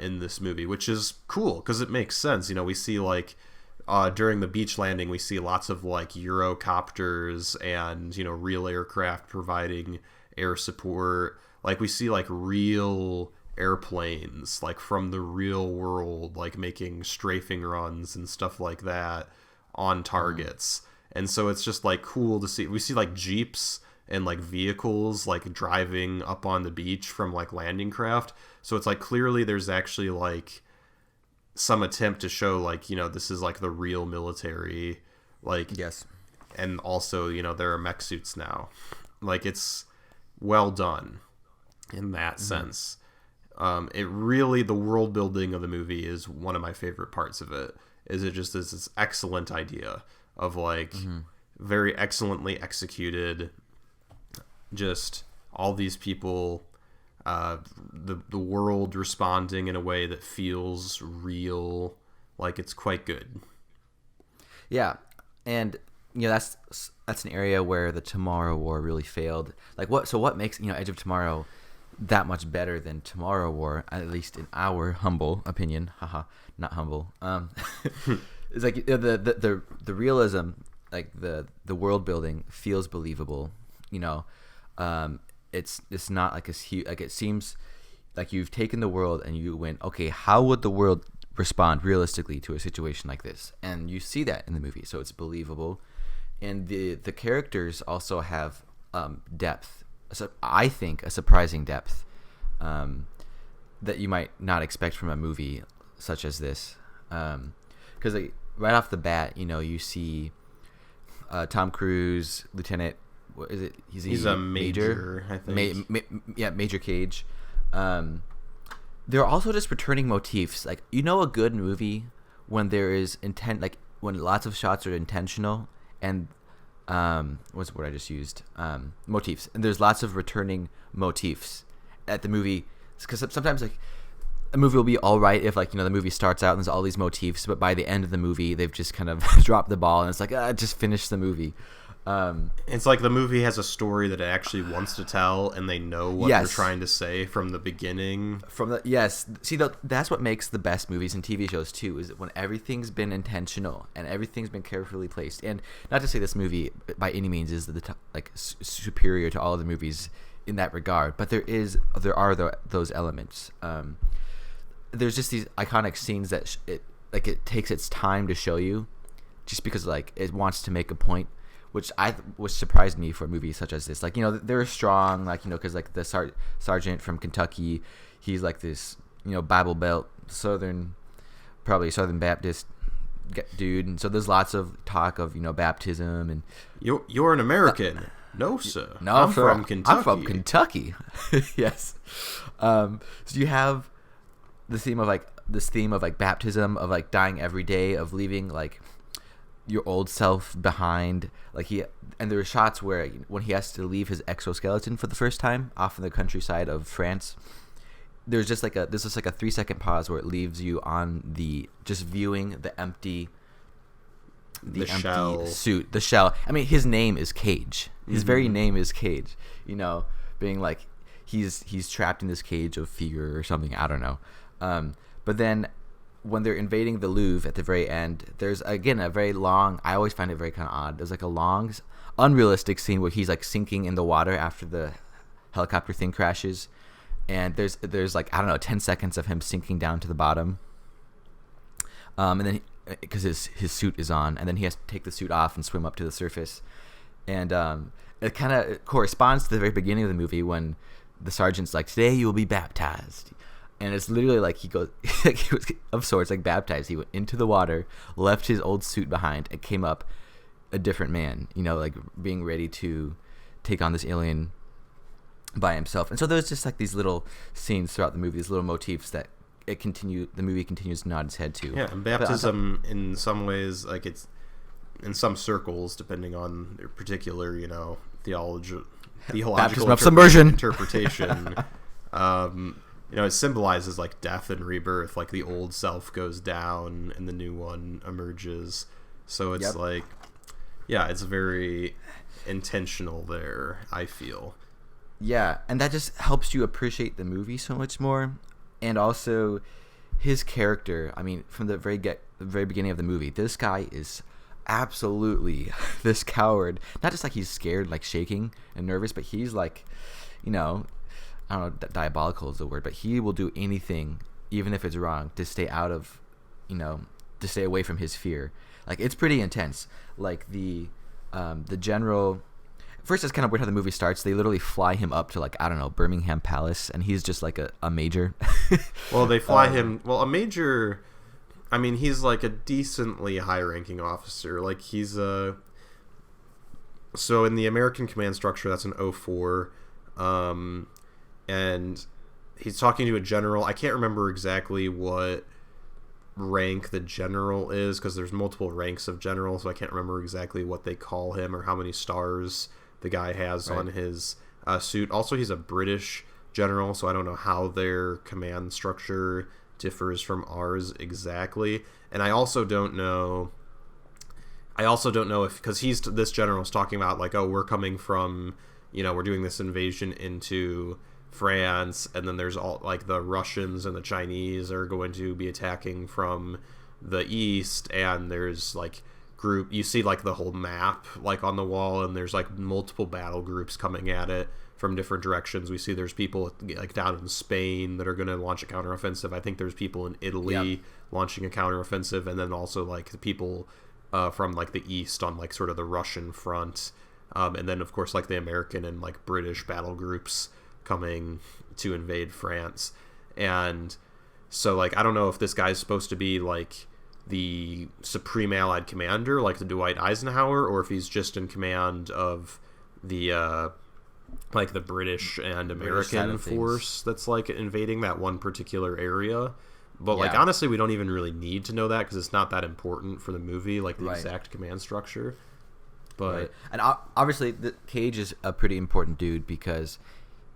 in this movie, which is cool because it makes sense. We see like during the beach landing, we see lots of like Eurocopters and, real aircraft providing air support. Like we see like real airplanes like from the real world, like making strafing runs and stuff like that on targets. And so it's just like cool to see. We see like jeeps and like vehicles like driving up on the beach from like landing craft. So it's like clearly there's actually like some attempt to show like, this is like the real military, like, Yes. and also, there are mech suits now. Like, it's well done in that sense. It really, the world building of the movie is one of my favorite parts of it. Is it just is this excellent idea of like very excellently executed, just all these people, the world responding in a way that feels real. Like, it's quite good. Yeah, and that's an area where the Tomorrow War really failed. Like what makes Edge of Tomorrow that much better than Tomorrow War, at least in our humble opinion. Haha, not humble. It's like the realism, like the world building feels believable. It's not like it's huge. Like, it seems like you've taken the world and you went, okay, how would the world respond realistically to a situation like this, and you see that in the movie, so it's believable. And the characters also have depth. So I think a surprising depth that you might not expect from a movie such as this, because right off the bat, you see Tom Cruise, Lieutenant. What is it? He's a major, I think. Major Cage. They're also just returning motifs. Like, a good movie when there is intent, like when lots of shots are intentional, and what's the word I just used? Motifs. And there's lots of returning motifs at the movie. Because sometimes, like, a movie will be all right if, like, the movie starts out and there's all these motifs, but by the end of the movie, they've just kind of dropped the ball, and it's like, just finish the movie. It's like the movie has a story that it actually wants to tell, and they know what they're trying to say from the beginning. See, that's what makes the best movies and TV shows too, is when everything's been intentional and everything's been carefully placed. And not to say this movie by any means is superior to all of the movies in that regard, but there are those elements. There's just these iconic scenes that it takes its time to show you, just because it wants to make a point. Which surprised me for a movie such as this. They're strong, because the sergeant from Kentucky, he's like this, Bible Belt, probably Southern Baptist dude, and so there's lots of talk of baptism and. You're an American. No, sir. No, I'm from Kentucky. I'm from Kentucky. Yes. So you have this theme of baptism, of dying every day, of leaving your old self behind, and there are shots where when he has to leave his exoskeleton for the first time off in the countryside of France, there's just a 3-second pause where it leaves you on just viewing the empty shell suit, the shell. I mean, his name is Cage. His very name is Cage. Being like he's trapped in this cage of fear or something. I don't know. But then, when they're invading the Louvre at the very end, there's again a very long. I always find it very kind of odd. There's a long, unrealistic scene where he's sinking in the water after the helicopter thing crashes, and there's 10 seconds of him sinking down to the bottom. And then because his suit is on, and then he has to take the suit off and swim up to the surface, and it kind of corresponds to the very beginning of the movie when the sergeant's like, "Today you will be baptized." And it's literally he goes, he was of sorts baptized. He went into the water, left his old suit behind, and came up a different man, being ready to take on this alien by himself. And so there's just these little scenes throughout the movie, these little motifs that the movie continues to nod its head to. Yeah, and baptism in some ways, it's in some circles, depending on their particular, theological baptism of submersion interpretation. It symbolizes death and rebirth. The old self goes down and the new one emerges. So it's it's very intentional there, I feel. Yeah, and that just helps you appreciate the movie so much more. And also his character. I mean, from the very beginning of the movie, this guy is absolutely this coward. Not just he's scared, shaking and nervous, but he's I don't know, diabolical is the word, but he will do anything, even if it's wrong, to stay out of, to stay away from his fear. It's pretty intense. The general. First, it's kind of weird how the movie starts. They literally fly him up to I don't know, Birmingham Palace, and he's just a major. Well, they fly him. Well, a major. I mean, he's a decently high-ranking officer. He's a. So in the American command structure, that's an 04. And he's talking to a general. I can't remember exactly what rank the general is, because there's multiple ranks of general, so I can't remember exactly what they call him or how many stars the guy has on his suit. Also, he's a British general, so I don't know how their command structure differs from ours exactly. And I also don't know if, because this general is talking about we're coming from, we're doing this invasion into France, and then there's all the Russians and the Chinese are going to be attacking from the east, and there's you see the whole map on the wall, and there's multiple battle groups coming at it from different directions. We see there's people like down in Spain that are going to launch a counteroffensive. I think there's people in Italy launching a counteroffensive, and then also like people from like the east on like sort of the Russian front, and then of course like the American and like British battle groups coming to invade France. And so like I don't know if this guy's supposed to be like the Supreme Allied Commander, like the Dwight Eisenhower, or if he's just in command of the like the British and American force that's like invading that one particular area. But like honestly, we don't even really need to know that because it's not that important for the movie, like the exact command structure. But and obviously, Cage is a pretty important dude because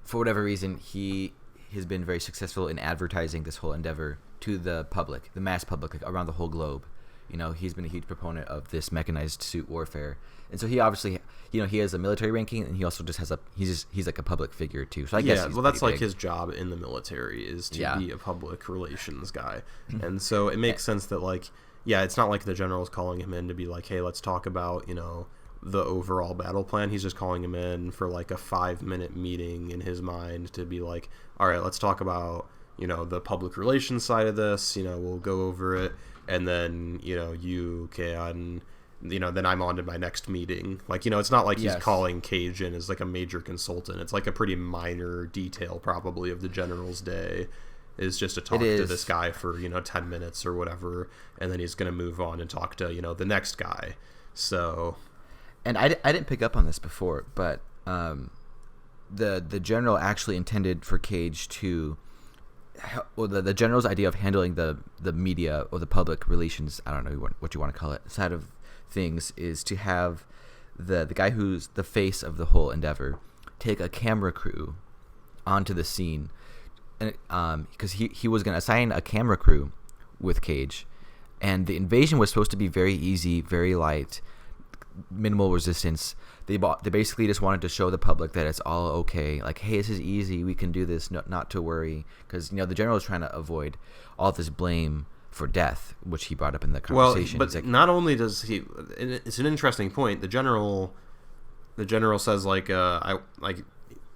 for whatever reason he has been very successful in advertising this whole endeavor to the public, the mass public, like around the whole globe. You know, he's been a huge proponent of this mechanized suit warfare, and so he obviously, you know, he has a military ranking, and he also just has he's like a public figure too. So I guess that's like his job in the military is to be a public relations guy, and so it makes sense that like it's not like the general's calling him in to be like, hey, let's talk about, you know, the overall battle plan. He's just calling him in for like a 5-minute meeting in his mind to be like, all right, let's talk about, you know, the public relations side of this, you know, we'll go over it, and then, you know, you can, you know, then I'm on to my next meeting. Like, you know, it's not like he's calling Cage in as like a major consultant. It's like a pretty minor detail probably of the general's day is just to talk to this guy for, you know, 10 minutes or whatever, and then he's going to move on and talk to, you know, the next guy. So, and I didn't pick up on this before, but the general actually intended for Cage to, well, the general's idea of handling the media or the public relations, I don't know what you want to call it, side of things, is to have the guy who's the face of the whole endeavor take a camera crew onto the scene, and because he was going to assign a camera crew with Cage, and the invasion was supposed to be very easy, very light, minimal resistance. They basically just wanted to show the public that it's all okay. Like, hey, this is easy. We can do this. Not to worry, because you know the general is trying to avoid all this blame for death, which he brought up in the conversation. Well, but like, not only does he, it's an interesting point. The general says like,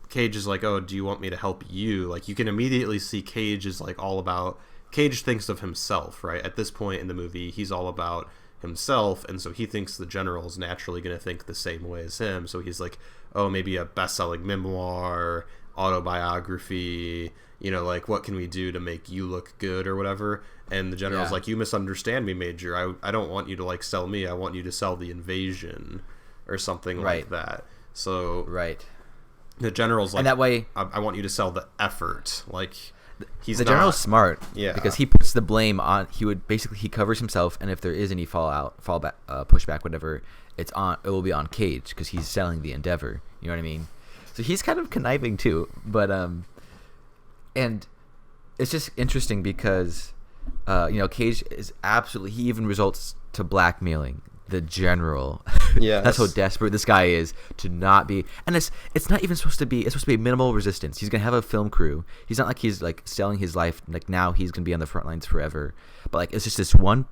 Cage is like, oh, do you want me to help you? Like, you can immediately see Cage is like all about. Cage thinks of himself, right? At this point in the movie, he's all about himself, and so he thinks the general is naturally going to think the same way as him. So he's like, oh, maybe a best-selling memoir, autobiography, you know, like, what can we do to make you look good or whatever? And the general's like, you misunderstand me, Major. I don't want you to like sell me. I want you to sell the invasion or something like that. So the general's like, and that way I want you to sell the effort. Like, the general's smart, because he puts the blame on. He covers himself, and if there is any fallback, pushback, whatever, it will be on Cage because he's selling the endeavor. You know what I mean? So he's kind of conniving too, but and it's just interesting because you know, Cage is absolutely. He even results to blackmailing the general. Yeah, that's how desperate this guy is to not be. And it's not even supposed to be. It's supposed to be minimal resistance. He's gonna have a film crew. He's not like he's like selling his life. Like now he's gonna be on the front lines forever. But like it's just this one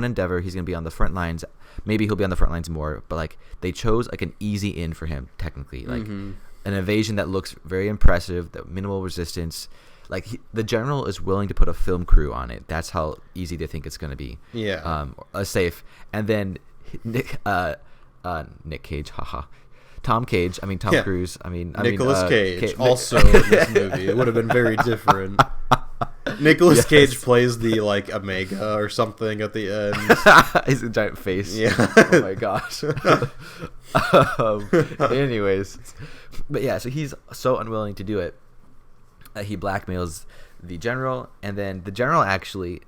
endeavor. He's gonna be on the front lines. Maybe he'll be on the front lines more. But like they chose like an easy in for him technically. Like an invasion that looks very impressive. That minimal resistance. Like the general is willing to put a film crew on it. That's how easy they think it's gonna be. Yeah. Safe. And then Nick Cage, haha. Tom Cage, I mean Tom Cruise, Nicolas Cage, also in this movie. It would have been very different. Nicolas Cage plays the like Omega or something at the end. He's a giant face. Yeah. Oh my gosh. Anyways, but yeah, so he's so unwilling to do it. He blackmails the general, and then the general actually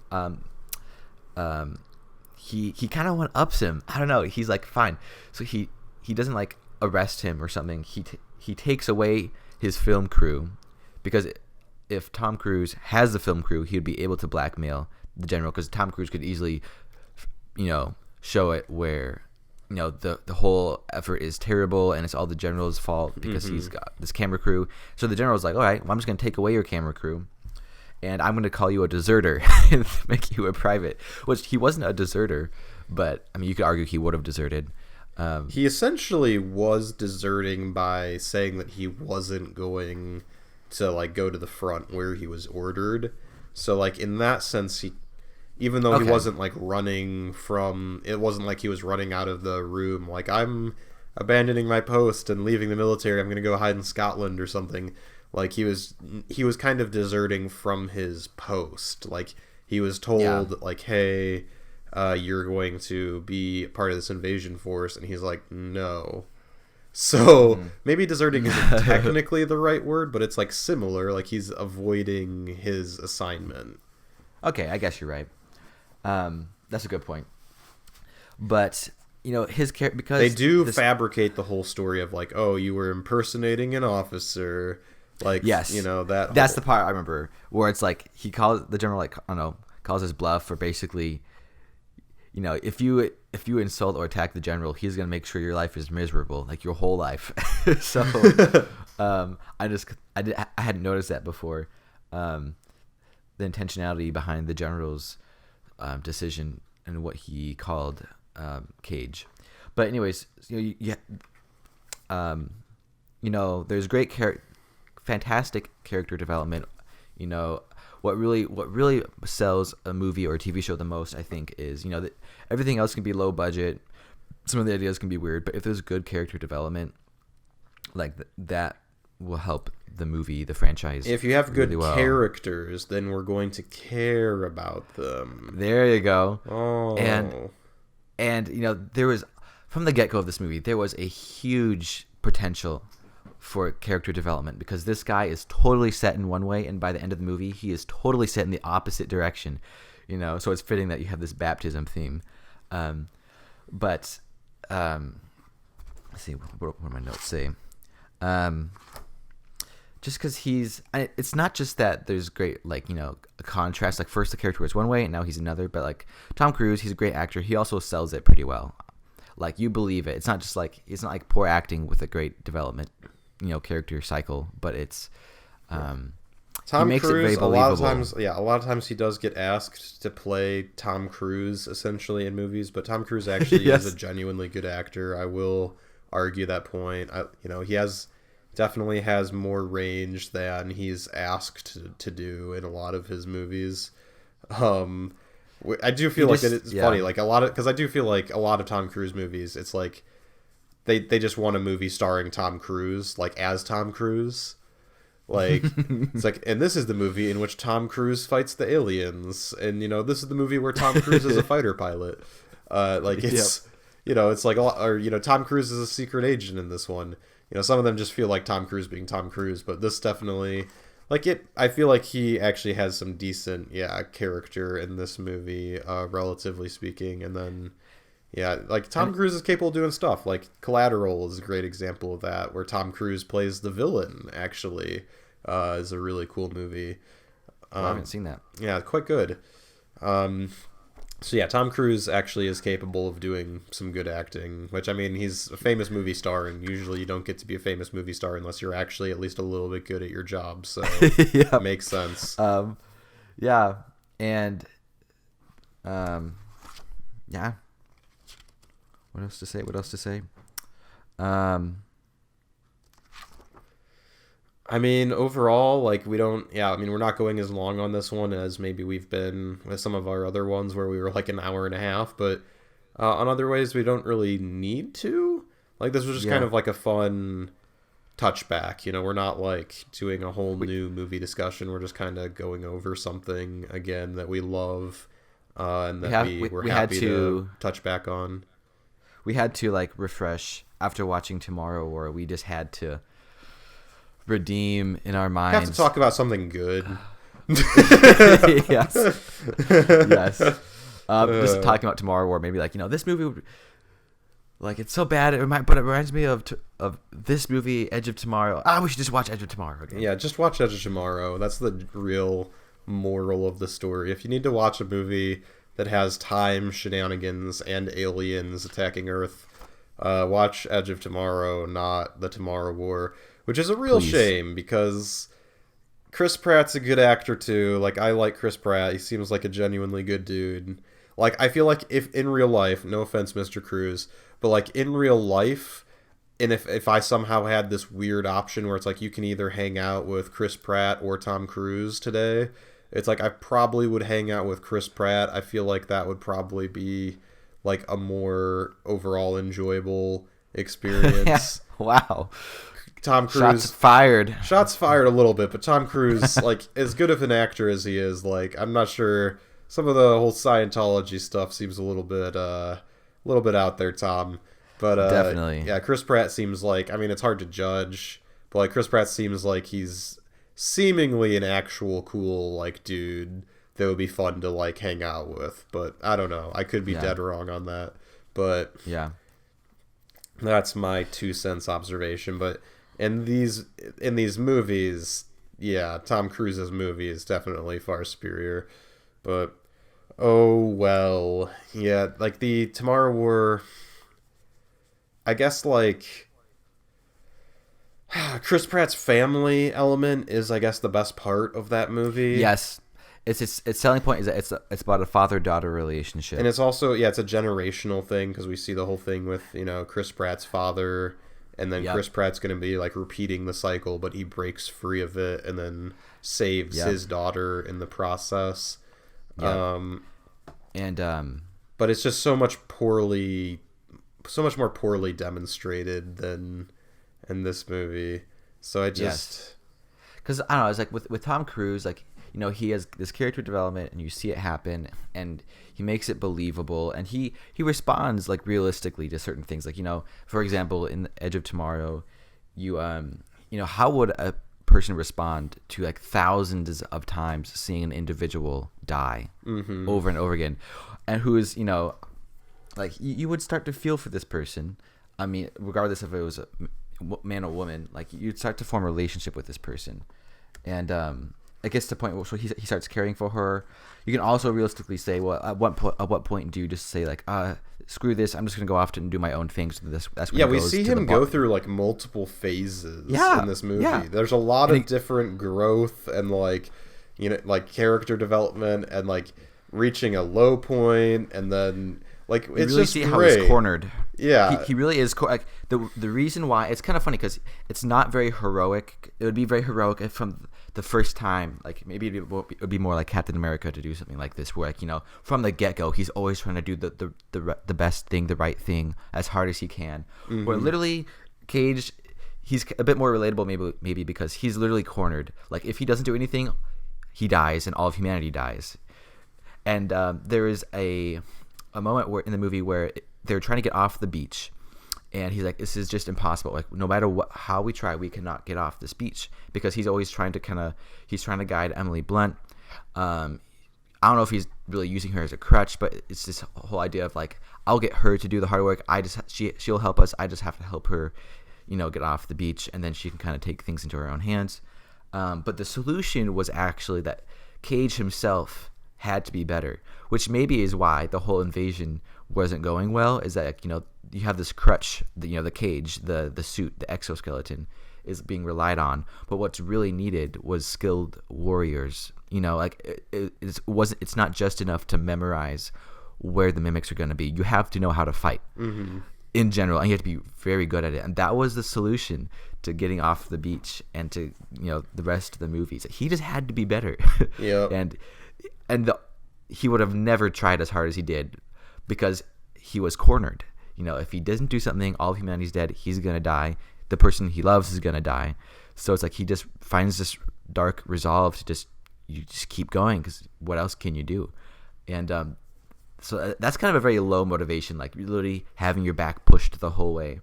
he kind of one-ups him. I don't know. He's like, fine. So he doesn't like arrest him or something. He takes away his film crew, because if Tom Cruise has the film crew, he'd be able to blackmail the general, because Tom Cruise could easily, you know, show it where, you know, the whole effort is terrible and it's all the general's fault because he's got this camera crew. So the general's like, all right, well, I'm just going to take away your camera crew, and I'm going to call you a deserter and make you a private, which he wasn't a deserter, but I mean, you could argue he would have deserted. He essentially was deserting by saying that he wasn't going to like go to the front where he was ordered. So like in that sense, even though he wasn't like running from, it wasn't like he was running out of the room like, I'm abandoning my post and leaving the military, I'm going to go hide in Scotland or something. Like he was kind of deserting from his post. Like he was told like, hey, you're going to be part of this invasion force, and he's like, no. So maybe deserting isn't technically the right word, but it's like similar. Like he's avoiding his assignment. Okay, I guess you're right. That's a good point. But his character, because they do fabricate the whole story of like, oh, you were impersonating an officer. Like, yes, that's the part I remember where it's like he calls the general, like, I don't know, calls his bluff for basically, if you insult or attack the general, he's gonna make sure your life is miserable, like your whole life. So I hadn't noticed that before. The intentionality behind the general's decision and what he called Cage. But anyways, there's great fantastic character development. What really sells a movie or a TV show the most, I think, is that everything else can be low budget, some of the ideas can be weird, but if there's good character development, like that will help the movie, the franchise. If you have good really characters, then we're going to care about them. There you go. Oh. And there was, from the get-go of this movie, there was a huge potential for character development, because this guy is totally set in one way, and by the end of the movie he is totally set in the opposite direction, so it's fitting that you have this baptism theme. But let's see, what do my notes say? Just because it's not just that there's great, like, a contrast, like first the character was one way and now he's another, but like Tom Cruise, he's a great actor, he also sells it pretty well. Like, you believe it. It's not like poor acting with a great development, character cycle, but it's Tom makes Cruise, it very believable. a lot of times he does get asked to play Tom Cruise essentially in movies, but Tom Cruise actually Yes. is a genuinely good actor. I will argue that point. He definitely has more range than he's asked to do in a lot of his movies. I do feel like it's funny, like because I do feel like a lot of Tom Cruise movies, it's like they just want a movie starring Tom Cruise, like as Tom Cruise. Like, it's like, and this is the movie in which Tom Cruise fights the aliens, and this is the movie where Tom Cruise is a fighter pilot. Like it's it's like, or Tom Cruise is a secret agent in this one. Some of them just feel like Tom Cruise being Tom Cruise, but this definitely, like, I feel like he actually has some decent character in this movie, relatively speaking. And then like Tom Cruise is capable of doing stuff like Collateral is a great example of that, where Tom Cruise plays the villain. Actually, is a really cool movie. I haven't seen that. Yeah, quite good. So Tom Cruise actually is capable of doing some good acting, which, I mean, he's a famous movie star, and usually you don't get to be a famous movie star unless you're actually at least a little bit good at your job. So it makes sense. And what else to say? I mean, overall, like, we're not going as long on this one as maybe we've been with some of our other ones where we were like an hour and a half, but on other ways we don't really need to. Like, this was just kind of like a fun touchback, we're not like doing a whole new movie discussion. We're just kind of going over something again that we love, and that we're happy to touch back on. We had to, like, refresh after watching Tomorrow War. We just had to redeem in our minds. We have to talk about something good. Yes. Just talking about Tomorrow War, maybe like, this movie would, like, it's so bad, but it reminds me of this movie, Edge of Tomorrow. We should just watch Edge of Tomorrow again. Yeah, just watch Edge of Tomorrow. That's the real moral of the story. If you need to watch a movie that has time shenanigans and aliens attacking Earth, watch Edge of Tomorrow, not the Tomorrow War, which is a real shame, because Chris Pratt's a good actor too. Like, I like Chris Pratt. He seems like a genuinely good dude. Like, I feel like if in real life, no offense, Mr. Cruz, but like in real life, and if I somehow had this weird option where it's like you can either hang out with Chris Pratt or Tom Cruise today, it's like I probably would hang out with Chris Pratt. I feel like that would probably be like a more overall enjoyable experience. Wow. Tom Cruise. Shots fired a little bit, but Tom Cruise, like, as good of an actor as he is, like, I'm not sure. Some of the whole Scientology stuff seems a little bit out there, Tom. But definitely, yeah, Chris Pratt seems like, I mean, it's hard to judge, but like Chris Pratt seems like he's seemingly an actual cool like dude that would be fun to like hang out with. But I don't know, I could be dead wrong on that. But yeah, that's my 2 cents observation. But in these movies, yeah, Tom Cruise's movie is definitely far superior. But oh well, yeah, like the Tomorrow War. I guess, like, Chris Pratt's family element is, I guess, the best part of that movie. Yes. Its selling point is that it's about a father-daughter relationship. And it's also, it's a generational thing, because we see the whole thing with, Chris Pratt's father, and then Chris Pratt's going to be, like, repeating the cycle, but he breaks free of it and then saves his daughter in the process. Yep. But it's just so much more poorly demonstrated than in this movie. So I just... Because, I don't know, it's like with Tom Cruise, like, he has this character development and you see it happen and he makes it believable and he responds, like, realistically to certain things. Like, for example, in The Edge of Tomorrow, how would a person respond to, like, thousands of times seeing an individual die over and over again? And who is, like, you would start to feel for this person. I mean, regardless if it was a man or woman, like, you'd start to form a relationship with this person. And it gets to the point where he starts caring for her. You can also realistically say, well, at what point do you just say, like, screw this, I'm just going to go off and do my own things. That's when we see him go through, like, multiple phases in this movie. Yeah. There's a lot of different growth and, like, like, character development and, like, reaching a low point and then... Like, it's really just see great. How he's cornered. Yeah, he really is. Like, the reason why it's kind of funny because it's not very heroic. It would be very heroic if from the first time, like, maybe it would be more like Captain America to do something like this, where, like, from the get go, he's always trying to do the best thing, the right thing, as hard as he can. Where literally Cage, he's a bit more relatable, maybe because he's literally cornered. Like, if he doesn't do anything, he dies, and all of humanity dies. And there is a moment where in the movie where they're trying to get off the beach and he's like, this is just impossible, like, no matter how we try, we cannot get off this beach, because he's always trying to guide Emily Blunt. I don't know if he's really using her as a crutch, but it's this whole idea of, like, I'll get her to do the hard work, she'll help us, I just have to help her get off the beach, and then she can kind of take things into her own hands. But the solution was actually that Cage himself had to be better, which maybe is why the whole invasion wasn't going well, is that, like, you have this crutch, the cage, the suit, the exoskeleton is being relied on, but what's really needed was skilled warriors. Like, it's not just enough to memorize where the mimics are going to be. You have to know how to fight in general, and you have to be very good at it, and that was the solution to getting off the beach and to the rest of the movies. He just had to be better. Yeah. And he would have never tried as hard as he did because he was cornered. If he doesn't do something, all of humanity's dead. He's going to die. The person he loves is going to die. So it's like he just finds this dark resolve to you just keep going, because what else can you do? And so that's kind of a very low motivation, like literally having your back pushed the whole way.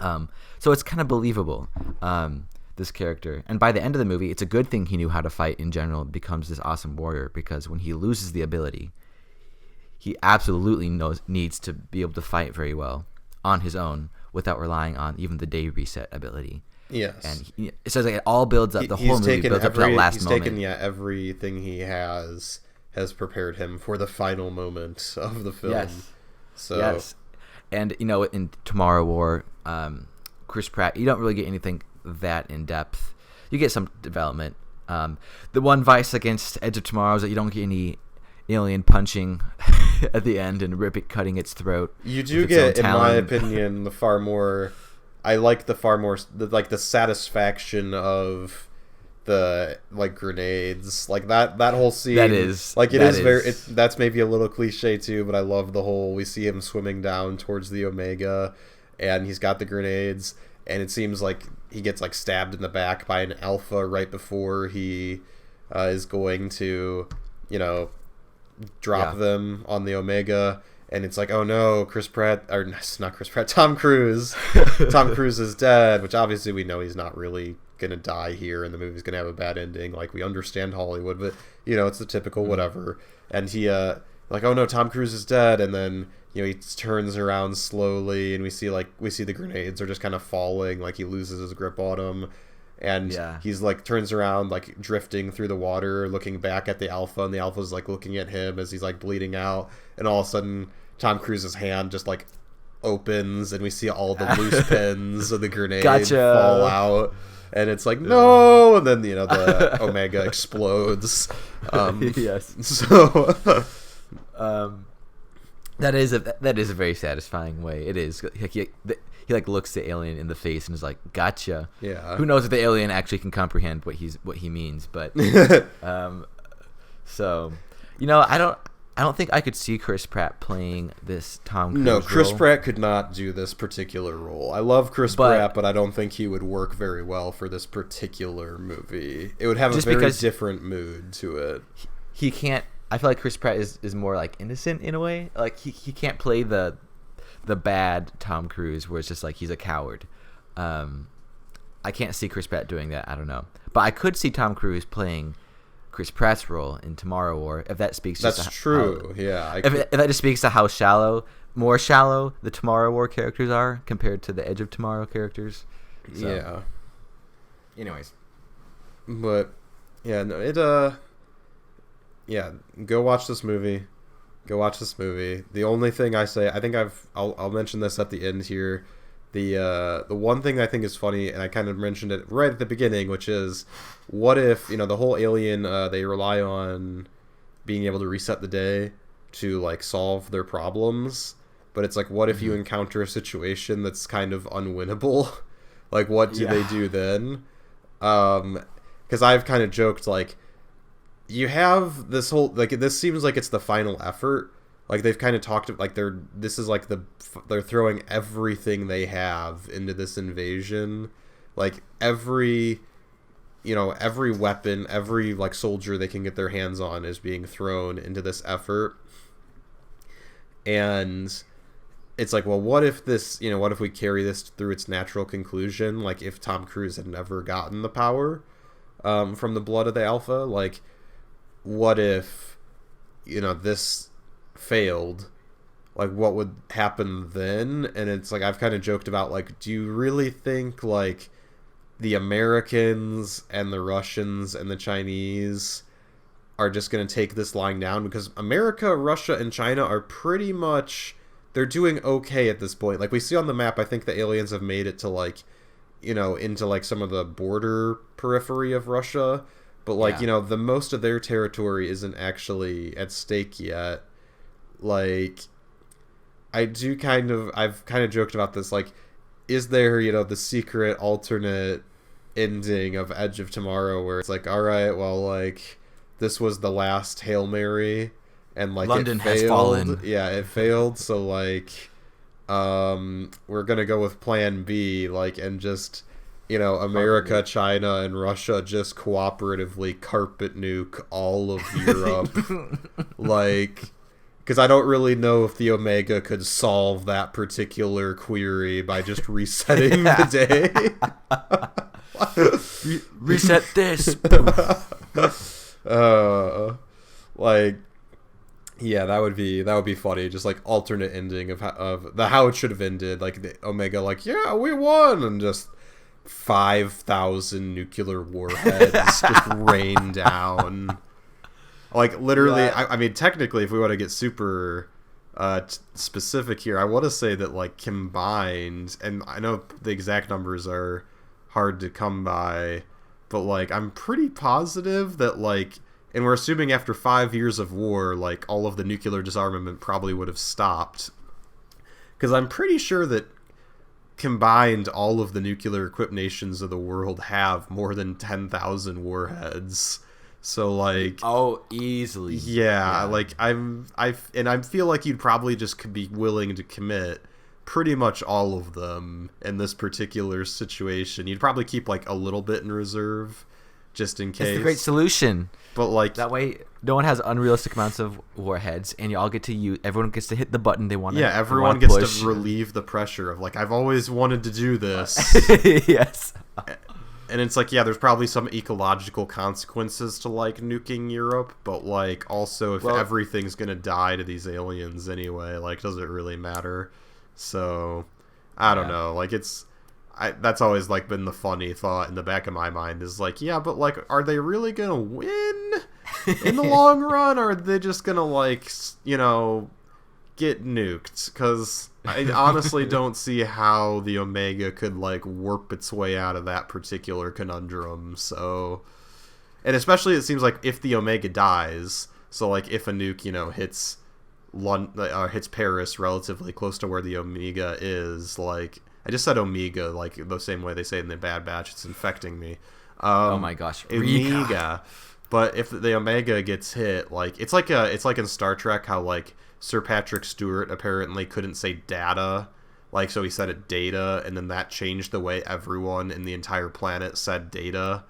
So it's kind of believable. This character, and by the end of the movie, it's a good thing he knew how to fight in general, becomes this awesome warrior, because when he loses the ability, he absolutely needs to be able to fight very well on his own without relying on even the day reset ability. Yes. And it says, like, it all builds up, the whole movie builds up to that last moment. He's taken everything he has prepared him for the final moment of the film. Yes. So. Yes. And in Tomorrow War, Chris Pratt, you don't really get anything that in depth. You get some development. The one vice against Edge of Tomorrow is that you don't get any alien punching at the end and cutting its throat. You do get, in my opinion, the far more the satisfaction of the like grenades, like that whole scene. That is like that's maybe a little cliche too, but I love the whole, we see him swimming down towards the Omega, and he's got the grenades, and it seems like he gets like stabbed in the back by an Alpha right before he is going to, drop them on the Omega. And it's like, oh no, Tom Cruise. Tom Cruise is dead, which obviously we know he's not really going to die here, and the movie's going to have a bad ending. Like, we understand Hollywood, but, it's the typical whatever. And he, like, oh no, Tom Cruise is dead, and then, he turns around slowly, and we see the grenades are just kind of falling, like he loses his grip on them. And he's like turns around, like drifting through the water, looking back at the Alpha, and the Alpha's like looking at him as he's like bleeding out, and all of a sudden Tom Cruise's hand just like opens, and we see all the loose pins of the grenade fall out, and it's like no, and then the Omega explodes. Yes. So that is a very satisfying way. It is. He like looks the alien in the face and is like, "Gotcha." Yeah. Who knows if the alien actually can comprehend what he means? But so, I don't think I could see Chris Pratt playing this Tom Cruise. No, Chris Pratt could not do this particular role. I love Chris Pratt, but I don't think he would work very well for this particular movie. It would have a very different mood to it. He can't. I feel like Chris Pratt is more like innocent in a way. Like he can't play the bad Tom Cruise where it's just like he's a coward. I can't see Chris Pratt doing that. I don't know, but I could see Tom Cruise playing Chris Pratt's role in Tomorrow War, if that speaks. That's true. If that just speaks to how more shallow the Tomorrow War characters are compared to the Edge of Tomorrow characters. So. Yeah. Anyways, but go watch this movie. Go watch this movie. The only thing I say, I'll mention this at the end here. The one thing I think is funny, and I kind of mentioned it right at the beginning, which is, what if, the whole alien, they rely on being able to reset the day to, like, solve their problems, but it's like, what if you encounter a situation that's kind of unwinnable? Like, what do they do then? Because I've kind of joked, like, you have this whole, like, this seems like it's the final effort. Like, they've kind of talked, like, they're throwing everything they have into this invasion. Like, every weapon, every, like, soldier they can get their hands on is being thrown into this effort. And it's like, well, what if we carry this through its natural conclusion? Like, if Tom Cruise had never gotten the power from the blood of the Alpha, like, what if, this failed? Like, what would happen then? And it's like, I've kind of joked about, like, do you really think, like, the Americans and the Russians and the Chinese are just going to take this lying down? Because America, Russia, and China are pretty much, they're doing okay at this point. Like, we see on the map, I think the aliens have made it to, like, into, like, some of the border periphery of Russia. But, like, the most of their territory isn't actually at stake yet. Like, I've kind of joked about this, like, is there, the secret alternate ending of Edge of Tomorrow where it's like, all right, well, like, this was the last Hail Mary, and, like, London it failed. has fallen. Yeah, it failed, so, like, we're gonna go with plan B, like, and just... America, China, and Russia just cooperatively carpet nuke all of Europe. Like, because I don't really know if the Omega could solve that particular query by just resetting the day. Reset this. Like, yeah, that would be funny. Just like alternate ending of how it should have ended. Like the Omega, like, yeah, we won, and just 5,000 nuclear warheads just rain down. Like, literally, I mean, technically, if we want to get super specific here, I want to say that, like, combined, and I know the exact numbers are hard to come by, but, like, I'm pretty positive that, like, and we're assuming after 5 years of war, like, all of the nuclear disarmament probably would have stopped. Because I'm pretty sure that combined, all of the nuclear-equipped nations of the world have more than 10,000 warheads. So, like... Oh, easily. Yeah, like, I feel like you'd probably just be willing to commit pretty much all of them in this particular situation. You'd probably keep, like, a little bit in reserve, just in case. It's the great solution. But, like... That way, no one has unrealistic amounts of warheads, and you all get to use... Everyone gets to hit the button they want to Yeah, everyone gets to relieve the pressure of, like, I've always wanted to do this. Yes. And it's like, yeah, there's probably some ecological consequences to, like, nuking Europe, but, like, also if everything's gonna die to these aliens anyway, like, does it really matter? So, I don't know. Like, that's always, like, been the funny thought in the back of my mind is, like, yeah, but, like, are they really gonna win in the long run, or are they just gonna, like, you know, get nuked? Because I honestly don't see how the Omega could, like, warp its way out of that particular conundrum, so... And especially it seems like if the Omega dies, so, like, if a nuke, you know, hits Paris relatively close to where the Omega is, like... I just said Omega, like, the same way they say it in the Bad Batch. It's infecting me. Oh my gosh. Omega. But if the Omega gets hit, like, it's like in Star Trek how, like, Sir Patrick Stewart apparently couldn't say data. Like, so he said it data, and then that changed the way everyone in the entire planet said data.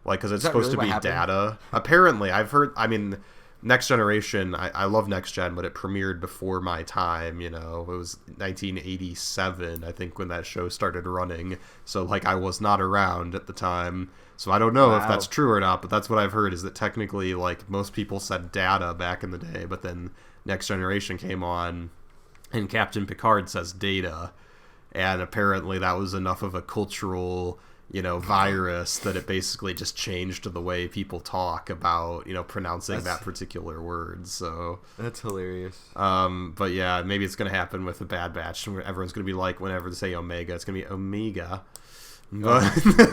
Like, because it's supposed to be data. Apparently, I've heard, I mean... Next Generation, I love Next Gen, but it premiered before my time, you know. It was 1987, I think, when that show started running. So, like, I was not around at the time. So I don't know if that's true or not, but that's what I've heard, is that technically, like, most people said data back in the day, but then Next Generation came on, and Captain Picard says data. And apparently that was enough of a cultural... you know, virus that it basically just changed the way people talk about, you know, pronouncing that particular word. So that's hilarious. But yeah, maybe it's gonna happen with the Bad Batch, where everyone's gonna be like, whenever they say Omega, it's gonna be Omega. But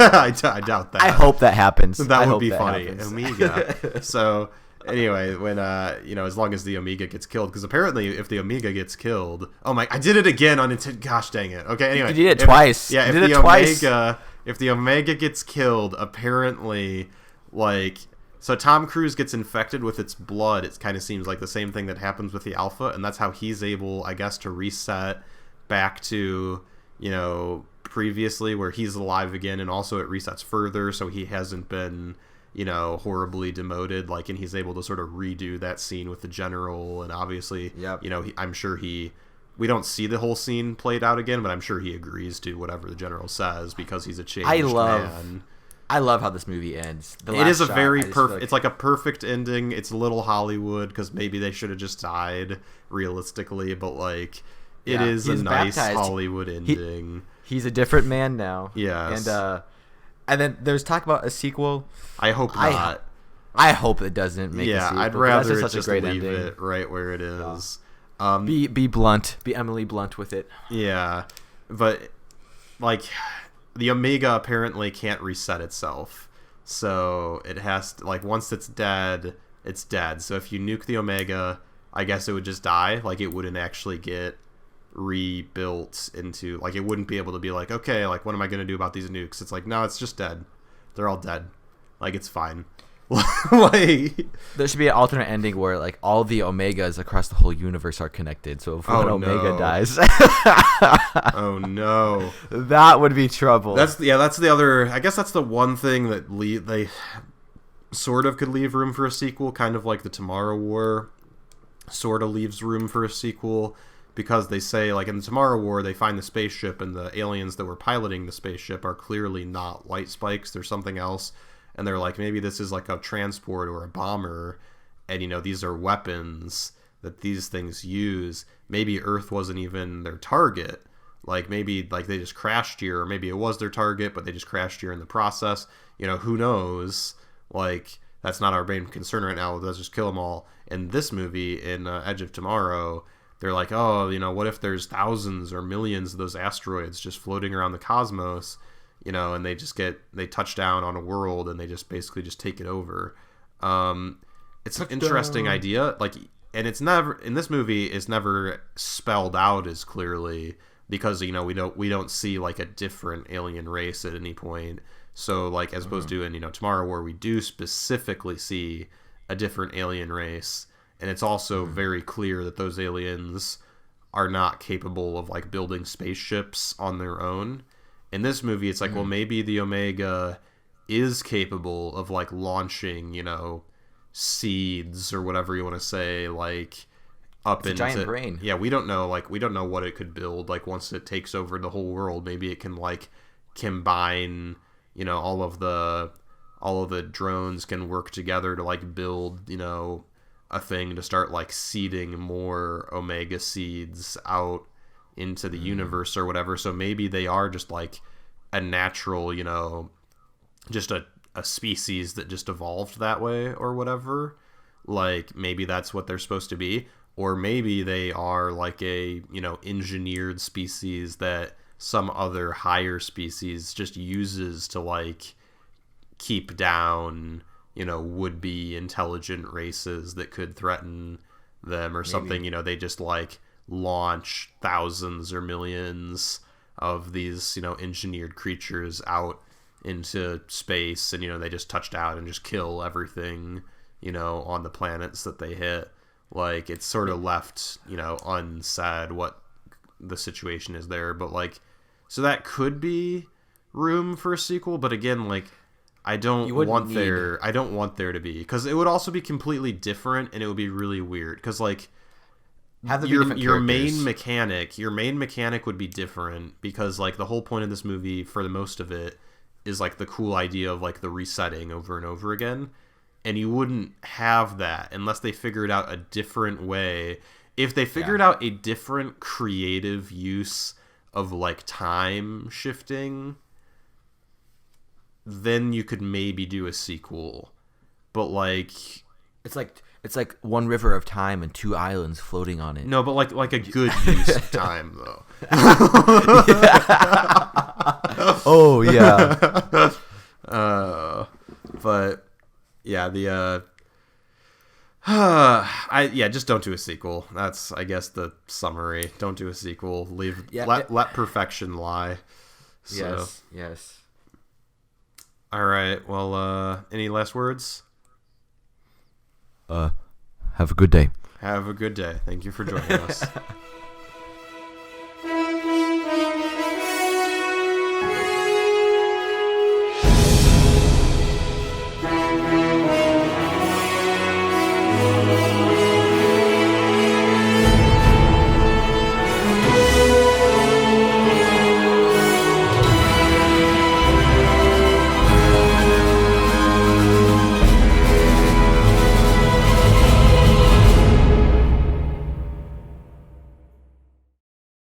I doubt that. I hope that happens. That would be funny. Omega. So anyway, when you know, as long as the Omega gets killed, because apparently if the Omega gets killed, oh my, I did it again on gosh dang it. Okay, anyway, you did it twice. Yeah, you did it twice. If the Omega gets killed, apparently, like, so Tom Cruise gets infected with its blood. It kind of seems like the same thing that happens with the Alpha, and that's how he's able, I guess, to reset back to, you know, previously where he's alive again, and also it resets further, so he hasn't been, you know, horribly demoted, like, and he's able to sort of redo that scene with the General, and obviously, you know, I'm sure we don't see the whole scene played out again, but I'm sure he agrees to whatever the General says because he's a changed man. I love how this movie ends. It is a very perfect... It's like a perfect ending. It's a little Hollywood because maybe they should have just died realistically, but, like, it is a nice Hollywood ending. He's a different man now. Yes. And then there's talk about a sequel. I hope not. I hope it doesn't make a sequel. I'd rather just leave it right where it is. Be blunt. Be Emily Blunt with it. Yeah. But, like, the Omega apparently can't reset itself. So it has to, like, once it's dead, it's dead. So if you nuke the Omega, I guess it would just die. Like, it wouldn't actually get rebuilt into, like, it wouldn't be able to be like, okay, like, what am I going to do about these nukes? It's like, no, it's just dead. They're all dead. Like, it's fine. Like, there should be an alternate ending where, like, all the Omegas across the whole universe are connected. So if one Omega dies, oh no, that would be trouble. That's the other. I guess that's the one thing that they sort of could leave room for a sequel, kind of like the Tomorrow War sort of leaves room for a sequel, because they say, like, in the Tomorrow War they find the spaceship, and the aliens that were piloting the spaceship are clearly not White Spikes. There's something else. And they're like, maybe this is like a transport or a bomber, and, you know, these are weapons that these things use. Maybe Earth wasn't even their target. Like, maybe, like, they just crashed here, or maybe it was their target, but they just crashed here in the process. You know, who knows? Like, that's not our main concern right now. Let's just kill them all. In this movie, in Edge of Tomorrow, they're like, oh, you know, what if there's thousands or millions of those asteroids just floating around the cosmos? You know, and they touch down on a world, and they just basically just take it over. it's an interesting idea. Like, and it's never in this movie. It's never spelled out as clearly because we don't see like a different alien race at any point. So like as opposed to in Tomorrow War, we do specifically see a different alien race, and it's also very clear that those aliens are not capable of like building spaceships on their own. In this movie, it's like, well, maybe the Omega is capable of like launching, seeds or whatever you want to say, like up into a giant brain. Yeah, we don't know what it could build. Like once it takes over the whole world, maybe it can like combine, all of the drones can work together to like build, a thing to start like seeding more Omega seeds out into the universe or whatever. So maybe they are just like a natural, just a species that just evolved that way or whatever. Like maybe that's what they're supposed to be, or maybe they are like a engineered species that some other higher species just uses to like keep down would-be intelligent races that could threaten them or something. They just like launch thousands or millions of these engineered creatures out into space, and they just touch down and just kill everything on the planets that they hit. Like it's sort of left unsaid what the situation is there, but like so that could be room for a sequel. But again, like I don't want there to be, because it would also be completely different and it would be really weird, because like your main mechanic would be different, because like the whole point of this movie for the most of it is like the cool idea of like the resetting over and over again, and you wouldn't have that unless they figured out a different way. If they figured out a different creative use of like time shifting, then you could maybe do a sequel. But like it's like one river of time and two islands floating on it. No, but like a good use of time though. Oh yeah. But yeah, just don't do a sequel. That's I guess the summary. Don't do a sequel. Let perfection lie. So. Yes. All right. Well, any last words? Have a good day. Have a good day. Thank you for joining us.